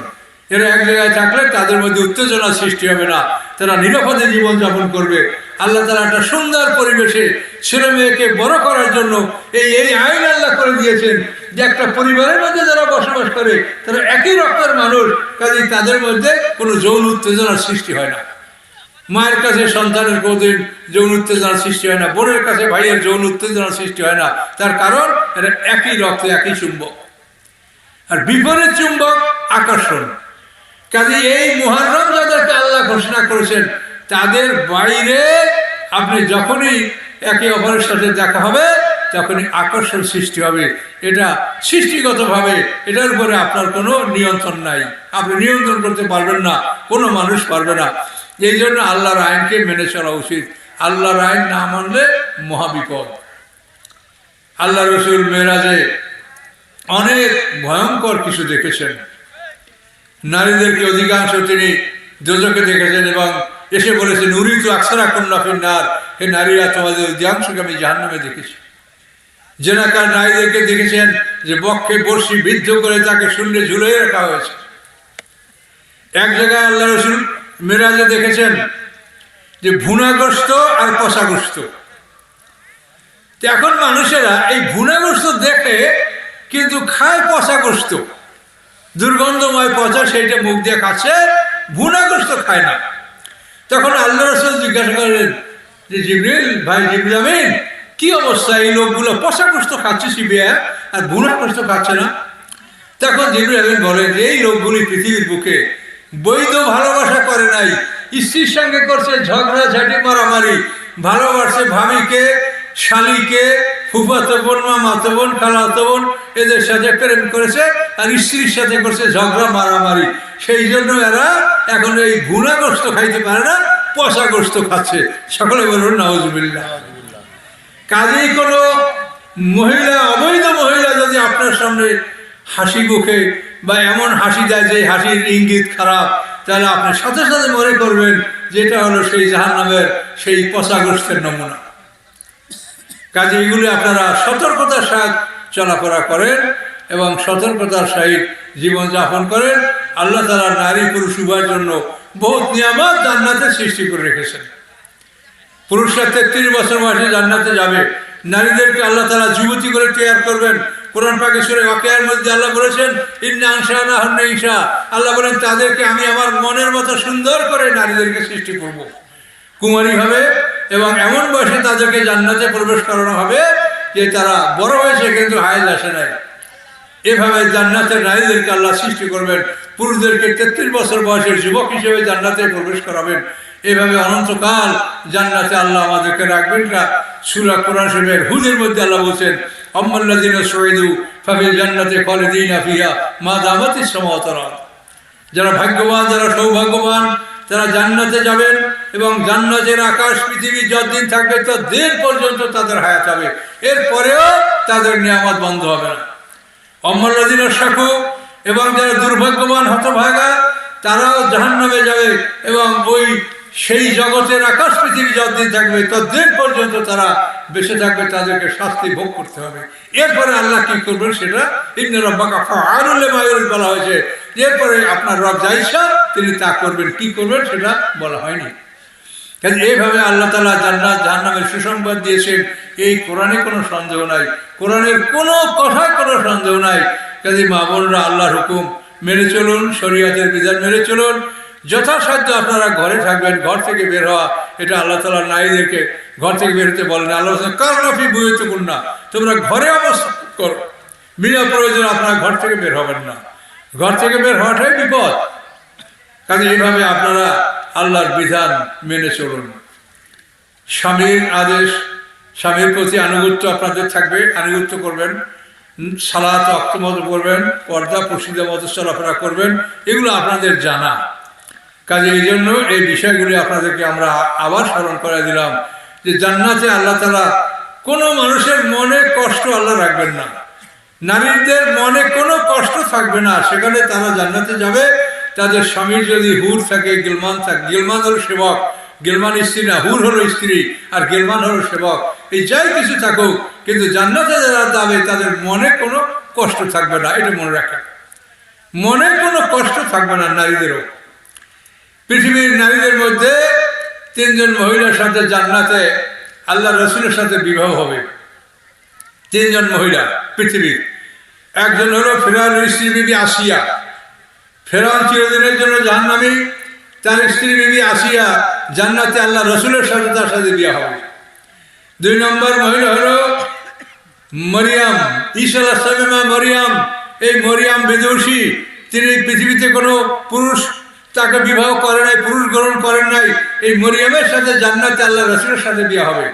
এরা এক জায়গায় থাকলে তাদের মধ্যে উত্তেজনা সৃষ্টি হবে না, তারা নিরাপদে জীবনযাপন করবে। আল্লাহ তাআলা একটা সুন্দর পরিবেশে ছেলে মেয়েকে বড় করার জন্য এই আইন আল্লাহ করে দিয়েছেন যে একটা পরিবারের মধ্যে যারা বসবাস করে তারা একই রক্তের মানুষ, কাজে তাদের মধ্যে কোনো যৌন উত্তেজনার সৃষ্টি হয় না। মায়ের কাছে সন্তানের কোনোদিন যৌন উত্তেজনার সৃষ্টি হয় না, বোনের কাছে ভাইয়ের যৌন উত্তেজনার সৃষ্টি হয় না। তার কারণ এটা একই রক্ত, একই চুম্বক। আর বিপরীত চুম্বক আকর্ষণ। কাজে এই মুহররম যাদেরকে আল্লাহ ঘোষণা করেছেন তাদের বাইরে আপনি যখনই একে অপরের সাথে দেখা হবে তখনই আকর্ষণ সৃষ্টি হবে। এটা সৃষ্টিগতভাবে, এটার উপরে আপনার কোনো নিয়ন্ত্রণ নাই, আপনি নিয়ন্ত্রণ করতে পারবেন না, কোনো মানুষ পারবে না। এই জন্য আল্লাহর আইনকে মেনে চলা উচিত। আল্লাহর আইন না মানলে মহাবিপদ। আল্লাহ রসুল মেরাজে অনেক ভয়ঙ্কর কিছু দেখেছেন। নারীদেরকে অধিকাংশ তিনি দোজখে দেখেছেন এবং এসে বলেছেন, উরিতু আকসারা কুন্না ফিন্নার, হে নারীরা তোমাদের অধিকাংশকে আমি জাহান্নামে দেখেছি। জেনাকার নারীদেরকে দেখেছেন যে বক্ষে বর্ষি বিদ্ধ করে তাকে শূন্যে ঝুলিয়ে রাখা হয়েছে। এক জায়গায় আল্লাহ রসুল মেরাজে দেখেছেন যে ভুনাগ্রস্ত আর পচাগ্রস্ত। এখন মানুষেরা এই ভুনাগ্রস্ত দেখে কিন্তু খায় পচাগ্রস্ত, দুর্গন্ধময় পচা, সেইটা মুখ দিয়ে খাচ্ছে, ভুনাগ্রস্ত খায় না। তখন আল্লাহ রসুল জিজ্ঞাসা করলেন যে জিবরিল, ভাই জিবরিল আমিন, কি অবস্থা, এই লোকগুলো পচাগ্রস্ত খাচ্ছে শিবিয়া আর ভুনাগ্রস্ত খাচ্ছে না? তখন জিবরিল আমিন বলেন যে এই লোকগুলি পৃথিবীর বুকে বৈধ ভালোবাসা করে নাই, স্ত্রীর সঙ্গে করছে ঝগড়া ঝাঁটি মারামারি, ভালোবাসে ভাবিকে, শালিকে, ফুফাতো বোন, মামাতো বোন, খালাতো বোন, এদের সাথে প্রেম করেছে আর স্ত্রীর সাথে করছে ঝগড়া মারামারি। সেই জন্য এরা এখন এই ভুনাগ্রস্ত খাইতে পারে না, পচাগ্রস্ত খাচ্ছে। সকলে বলুন নাউজুবিল্লাহ। কাজেই কোনো মহিলা, অবৈধ মহিলা যদি আপনার সামনে হাসি মুখে বা এমন হাসি দেয় যে হাসির ইঙ্গিত খারাপ, তাহলে আপনি সাথে সাথে মনে করবেন যেটা হলো সেই জাহান্নামের সেই পচাগ্রস্তের নমুনা। কাজে এগুলি আপনারা সতর্কতার সাথে চলাফেরা করেন এবং সতর্কতার সহিত জীবনযাপন করেন। আল্লাহ তাআলা নারী পুরুষ উভয়ের জন্য বহুত নিয়ামত জান্নাতে সৃষ্টি করে রেখেছেন। পুরুষরা 33 বছর বয়সে জান্নাতে যাবে, নারীদেরকে আল্লাহ তাআলা যুবতী করে তৈরি করবেন। কোরআন পাকে সূরা ওয়াকিয়ার মধ্যে আল্লাহ বলেছেন, ইন্না আনশানাহুন্না ইনশা, আল্লাহ বলেন তাদেরকে আমি আমার মনের মতো সুন্দর করে নারীদেরকে সৃষ্টি করব। কুমারী হবে এবং এমন বয়সে তাদেরকে জান্নাতে প্রবেশ করানো হবে যে তারা বড় হয়েছে কিন্তু হায়েজ আসে নাই। এভাবে জান্নাতের নারীদেরকে আল্লাহ সৃষ্টি করবেন। পুরুষদেরকে 33 বছর বয়সের যুবক হিসেবে জান্নাতে প্রবেশ করাবেন। এভাবে অনন্তকাল জান্নাতে আল্লাহ আমাদেরকে রাখবেন না। সূরা কোরআন শরীফের হুদের মধ্যে আল্লাহ বলছেন, আম্মাল্লাযিনা সুইদু ফাফিল জান্নাতি খালিদিনা ফিহা মা দামাতিস সামাওয়াতু ওয়াল আরদ। যারা ভাগ্যবান, যারা সৌভাগ্যবান, তারা জান্নাতে যাবেন এবং জান্নাতের আকাশ পৃথিবী যতদিন থাকবে ততদিন পর্যন্ত তাদের হায়াত হবে, এরপরেও তাদের নিয়ামত বন্ধ হবে না। আম্মাল্লাযিনা শাকু, এবং যারা দুর্ভাগ্যবান হতভাগা তারাও জাহান্নামে যাবে এবং ওই সেই জগতের আকাশ পৃথিবী যতদিন থাকবে ততদিন পর্যন্ত তারা বেঁচে থাকবে, তাদেরকে শাস্তি ভোগ করতে হবে। এরপরে আল্লাহ কি করবেন সেটা ইন্না রাব্বাকা ফাআলুল লিমা ইউরিদ বলা হয়েছে। এরপরে আপনার রব যা ইচ্ছা তিনি তা করবেন, কি করবেন সেটা বলা হয়নি। কাজে এইভাবে আল্লাহ তাআলা জান্নাত জাহান্নামের সুসংবাদ দিয়েছেন। এই কোরআনে কোনো সন্দেহ নাই, কোরআনের কোনো কথায় কোনো সন্দেহ নাই। কাজে মা বোনরা আল্লাহর হুকুম মেনে চলুন, শরীয়তের বিধান মেনে চলুন। যথাসাধ্য আপনারা ঘরে থাকবেন, ঘর থেকে বের হওয়া এটা আল্লাহ তাআলা নারীদেরকে ঘর থেকে বের হতে বলেন। আল্লাহ কারনাফি বুয়ুতুকুন্না, তোমরা ঘরে অবস্থান করো, বিনা প্রয়োজন আপনারা ঘর থেকে বের হবেন না। ঘর থেকে বের হওয়াটাই বিপদ। কাজে এইভাবে আপনারা আল্লাহর বিধান মেনে চলুন। স্বামীর আদেশ, স্বামীর প্রতি আনুগত্য আপনাদের থাকবে, আনুগত্য করবেন, সালাত ওয়াক্ত মতো করবেন, পর্দা প্রসিদ্ধ মতো চলাফেরা করবেন, এগুলো আপনাদের জানা। কাজে এই জন্য এই বিষয়গুলি আপনাদেরকে আমরা আবার স্মরণ করে দিলাম যে জান্নাতে আল্লাহ তাআলা কোনো মানুষের মনে কষ্ট আল্লাহ রাখবেন না, নারীদের মনে কোনো কষ্ট থাকবে না। সেখানে তারা জান্নাতে যাবে। তাদের স্বামীর যদি হুর থাকে, গিলমান থাকে, গিলমান হলো সেবক, গিলমান স্ত্রী না, হুর হলো স্ত্রী আর গিলমান হলো সেবক, এই যাই কিছু থাকুক, কিন্তু জান্নাতে যারা যাবে তাদের মনে কোনো কষ্ট থাকবে না। এটা মনে রাখেন, মনে কোনো কষ্ট থাকবে না নারীদেরও। পৃথিবীর নারীদের মধ্যে 3 জন মহিলার সাথে জান্নাতে আল্লাহ রসুলের সাথে বিবাহ হবে। 3 জন মহিলা পৃথিবীর। একজন হলো ফেরাউনের স্ত্রী বিবি আসিয়া। ফেরাউন চিরদিনের জন্য জাহান্নামী, তার স্ত্রী বিবি আসিয়া জান্নাতে আল্লাহ রসুলের সাথে তার সাথে বিয়ে হবে। 2 নম্বর মহিলা হলো মরিয়াম, ঈসা আলাইহিস সালামের মা মরিয়াম। এই মরিয়াম বিদুষী, তিনি পৃথিবীতে কোনো পুরুষ তাকে বিবাহ করে নাই, পুরুষ গ্রহণ করেন নাই। এই মরিয়ামের সাথে জান্নাতে আল্লাহ রসুলের সাথে বিয়ে হবে।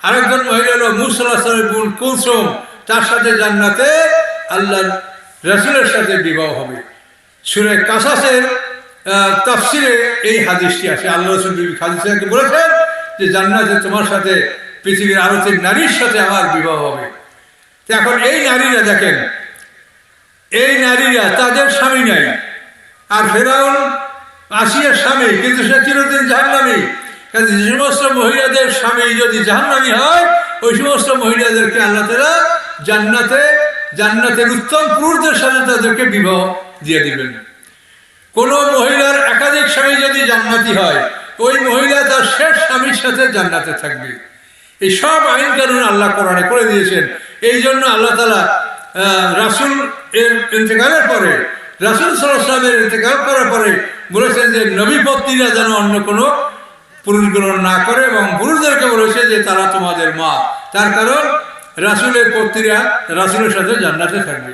আরেকজন মহিলা হলো মুসা আলাইহিস সালামের বোন কুলসুম, তার সাথে জান্নাতে আল্লাহ রসুলের সাথে বিবাহ হবে। সূরা কাসাসের তাফসিরে এই হাদিসটি আছে। আল্লাহ রসুল হাদিসকে বলেছেন যে জান্নাতে তোমার সাথে পৃথিবীর আরো 3 নারীর সাথে আমার বিবাহ হবে। এখন এই নারীরা দেখেন, এই নারীরা তাদের স্বামী নাই। আর ফেরাউন আসিয়ার স্বামী, কিন্তু সে চিরদিন জাহান্নামী। কাজে যে সমস্ত মহিলাদের স্বামী যদি জাহান্নামী হয়, ওই সমস্ত মহিলাদেরকে আল্লাহ তাআলা জান্নাতের উত্তম পুরুষদের সাথে তাদেরকে বিবাহ দিয়ে দিবেন। কোন মহিলার একাধিক স্বামী যদি জান্নাতি হয়, ওই মহিলা তার শেষ স্বামীর সাথে জান্নাতে থাকবে। এই সব আইন কানুন আল্লাহ কোরআনে করে দিয়েছেন। এই জন্য আল্লাহ তাআলা রাসূল এর ইন্তেকালের পরে, রাসূল সাল্লাল্লাহু আলাইহি ওয়াসাল্লামের ইন্তেকাল করার পরে বলেছেন যে নবী পত্নীরা যেন অন্য কোনো পুরুষ গ্রহণ না করে, এবং পুরুষদেরকে বলেছে যে তারা তোমাদের মা। তার কারণ রাসূলের পত্নীরা রাসূলের সাথে জান্নাতে থাকবে।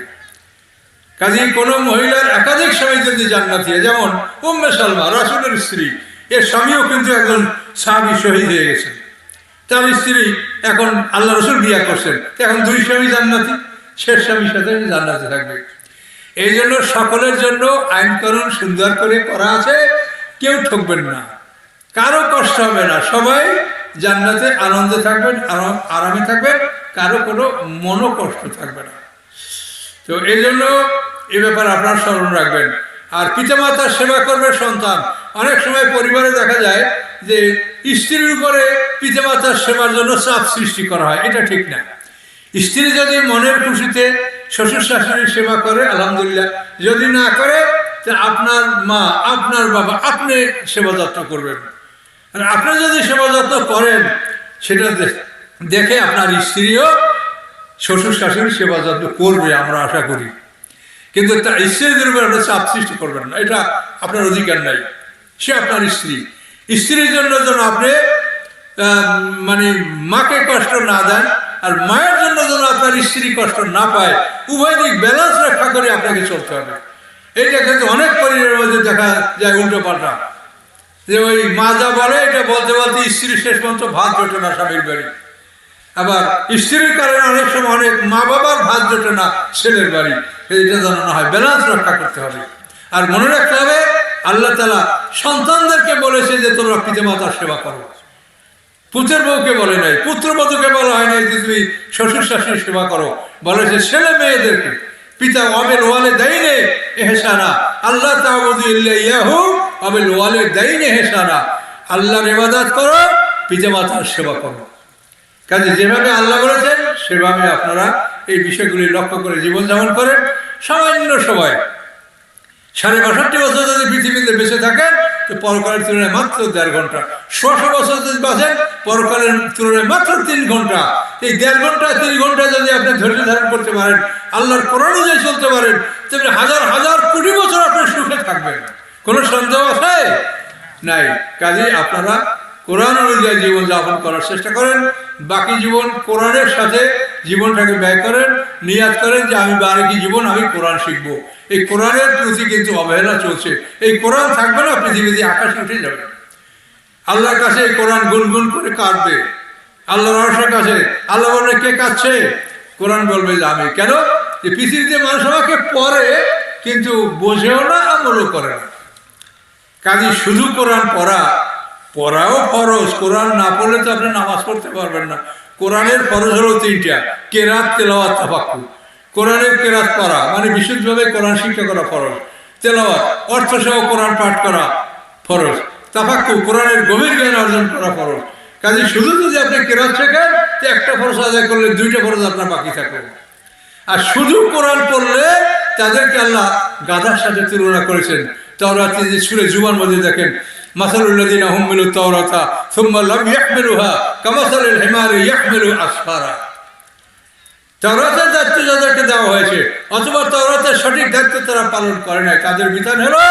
কাজেই কোনো মহিলার একাধিক স্বামী যদি জান্নাতি হয়, যেমন উম্মে সালমা রাসূলের স্ত্রী, এর স্বামীও কিন্তু একজন সাহাবী শহীদ হয়ে গেছেন। তার স্ত্রী এখন আল্লাহ রসুল বিয়ে করছেন, এখন 2 স্বামী জান্নাতি, শেষ স্বামীর সাথে জান্নাতে থাকবে। এই জন্য সকলের জন্য আইন কানুন সুন্দর করে করা আছে, কেউ ঠকবেন না, কারো কষ্ট হবে না, সবাই জান্নাতে আনন্দে থাকবেন, আরামে থাকবেন, কারো কোনো মনোকষ্ট থাকবে না। তো এই জন্য এ ব্যাপারে আপনার স্মরণ রাখবেন। আর পিতামাতার সেবা করবে সন্তান। অনেক সময় পরিবারে দেখা যায় যে স্ত্রীর উপরে পিতামাতার সেবার জন্য চাপ সৃষ্টি করা হয়, এটা ঠিক না। স্ত্রী যদি মনের খুশিতে শ্বশুর শাশুড়ির সেবা করে আলহামদুলিল্লাহ, যদি না করে আপনার মা, আপনার বাবা, আপনি সেবা যত্ন করবেন। আর আপনি যদি সেবা যত্ন করেন, সেটা দেখে আপনার স্ত্রীও শ্বশুর শাশুড়ির সেবা যত্ন করবে, আমরা আশা করি। কিন্তু তার স্ত্রীদের উপর আপনি চাপ সৃষ্টি করবেন না, এটা আপনার অধিকার নাই। সে আপনার স্ত্রী, স্ত্রীর জন্য যেন আপনি মানে মাকে কষ্ট না দেন, আর মায়ের জন্য যেন আপনার স্ত্রী কষ্ট না পায়। উভয় দিক ব্যালেন্স রক্ষা করে আপনাকে চলতে হবে। এইটা কিন্তু অনেক পরিবারের মধ্যে দেখা যায় উল্টো পাল্টা, যে ওই মা যা বলে এটা বলতে বলতে স্ত্রী শেষ পর্যন্ত ভাত জোটে না স্বামীর বাড়ি। আবার স্ত্রীর কারণে অনেক সময় অনেক মা বাবার ভাত জোটে না ছেলের বাড়ি। এইটা যেন না হয়, ব্যালেন্স রক্ষা করতে হবে। আর মনে রাখতে হবে আল্লাহ তাআলা সন্তানদেরকে বলেছে যে তোমরা পিতামাতার সেবা করো। পুত্রের বউকে বলে নাই, পুত্রবধূকে বলা হয় নাই যে তুমি শ্বশুর শাশুড়ির সেবা করো, বলেছে ছেলে মেয়েদেরকে। পিতা ওয়াবিল ওয়ালিদাইনি ইহসানা, আল্লাহ তা'বুদু ইল্লা ইয়াহু ওয়াবিল ওয়ালিদাইনি ইহসানা, আল্লাহর ইবাদত করো, পিতামাতার সেবা করো। কাজে যেভাবে আল্লাহ বলেছেন সেভাবে আপনারা এই বিষয়গুলি লক্ষ্য করে জীবনযাপন করেন। সামান্য সময় 65 বছর যদি পৃথিবীতে বেঁচে থাকেন, তো পরকালের তুলনায় মাত্র 1.5 ঘন্টা। 100 বছর যদি বাঁচেন, পরকালের তুলনায় মাত্র 3 ঘন্টা। এই 1.5 ঘন্টা 3 ঘন্টা যদি আপনি ধৈর্য ধারণ করতে পারেন, আল্লাহর কোরআন অনুযায়ী চলতে পারেন, তবে হাজার হাজার কোটি বছর আপনি সুখে থাকবেন। কোনো সন্দেহ আছে? নাই। কাজে আপনারা কোরআন অনুযায়ী জীবনযাপন করার চেষ্টা করেন। বাকি জীবন কোরআনের সাথে জীবনটাকে ব্যয় করেন, নিয়াত করেন যে আমি বাকি জীবন আমি কোরআন শিখবো। এই কোরআনের প্রতি কিন্তু অবহেলা চলছে। এই কোরআন থাকবে না, পৃথিবীতে আকাশে উঠে যাবে। আল্লাহর কাছে এই কোরআন গুনগুন করে কাঁদবে। আল্লাহর রহস্যের কাছে আল্লাহ বলবে কে কাঁদছে? কোরআন বলবে যে আমি। কেন? যে পৃথিবীতে মানুষ আমাকে পড়ে কিন্তু বোঝেও না, আমলও করে না। কাজে শুধু কোরআন পড়াও ফরজ। কোরআন না পড়লে তো আপনি নামাজ পড়তে পারবেন না। কোরআনের ফরজ হলো 3টা: কেরাত, তেলাওয়াত, তাফাক্কুর। কোরআনের কেরাত করা মানে বিশুদ্ধভাবে কোরআন শিক্ষা করা ফরজ। তেলাওয়াত অর্থসহ কোরআন পাঠ করা ফরজ। তাফাক্কুর কোরআনের গভীর জ্ঞান অর্জন করা ফরজ। কাজে শুধু যদি আপনি কেরাত শেখেন, তো একটা ফরজ আদায় করলে 2টা ফরজ আপনার বাকি থাকবে। আর শুধু কোরআন পড়লে তাদেরকে আল্লাহ গাধার সাথে তুলনা করেছেন। তাওরাতে যে সূরা জুমার মধ্যে দেখেন, মাসালুল্লাযিনা হুমিলুত তাওরাতা সুম্মা লাম ইয়াহমিলুহা কামাসালিল হিমারি ইয়াহমিলু আসফারা। তাওরাতের দায়িত্ব যাদেরকে দেওয়া হয়েছে অথবা তাওরাতের সঠিক দায়িত্ব তারা পালন করে নাই, তাদের বিধান হলো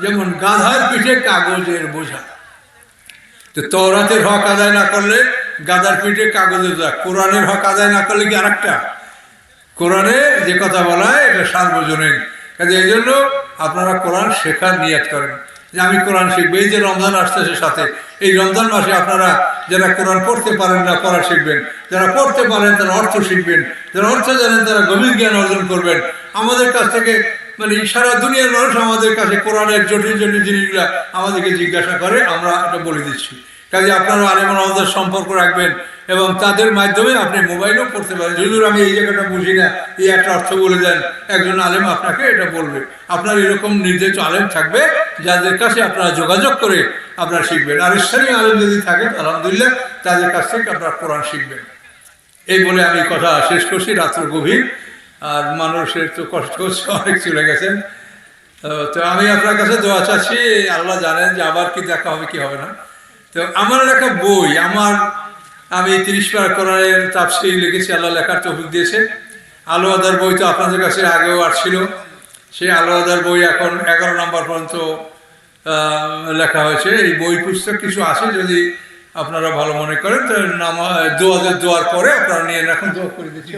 যেমন গাধার পিঠে কাগজের বোঝা। তো তওরাতের হক আদায় না করলে গাদার পিঠে কাগজের দাগ, কোরআনের হক আদায় না করলে কি আরেকটা। কোরআনে যে কথা বলা হয় এটা সার্বজনীন, কাজে এই জন্য আপনারা কোরআন শেখার নিয়ত করেন যে আমি কোরআন শিখবো। এই যে রমজান আসতেছে সাথে, এই রমজান মাসে আপনারা যারা কোরআন পড়তে পারেন না পড়া শিখবেন, যারা পড়তে পারেন তারা অর্থ শিখবেন, যারা অর্থ জানেন তারা গভীর জ্ঞান অর্জন করবেন। আমাদের কাছ থেকে মানে সারা দুনিয়ার মানুষ আমাদের কাছে কোরআনের জটিল জটিল জিনিসগুলা আমাদেরকে জিজ্ঞাসা করে, আমরা এটা বলে দিচ্ছি। কাজে আপনারা আলেমান আমাদের সম্পর্ক রাখবেন এবং তাদের মাধ্যমে আপনি মোবাইলেও পড়তে পারেন। হুজুর আমি এই জায়গাটা বুঝি না, এই একটা অর্থ বলে দেন, একজন আলেম আপনাকে এটা বলবে। আপনার এরকম নির্দিষ্ট আলেম থাকবে যাদের কাছে আপনারা যোগাযোগ করে আপনারা শিখবেন। আর ইসলামী আলেম যদি থাকেন আলহামদুলিল্লাহ তাদের কাছ থেকে আপনারা কোরআন শিখবেন। এই বলে আমি কথা শেষ করছি, রাত্র গভীর আর মানুষের তো কষ্ট হচ্ছে, অনেক চলে গেছেন। তো আমি আপনার কাছে দোয়া চাচ্ছি, আল্লাহ জানেন যে আবার কি দেখা হবে কি হবে না। তো আমার লেখা বই, আমি 30 পারা কোরআনের তাফসীর লিখেছি, আল্লাহ লেখার তৌফিক দিয়েছে। আলো আদার বই তো আপনাদের কাছে আগেও আসছিল, সেই আলো আদার বই এখন 11 নম্বর পর্যন্ত লেখা হয়েছে। এই বই পুস্তক কিছু আছে, যদি আপনারা ভালো মনে করেন তো দোয়ার পরে আপনারা নিয়ে রাখুন, দোয়া করে দিচ্ছি।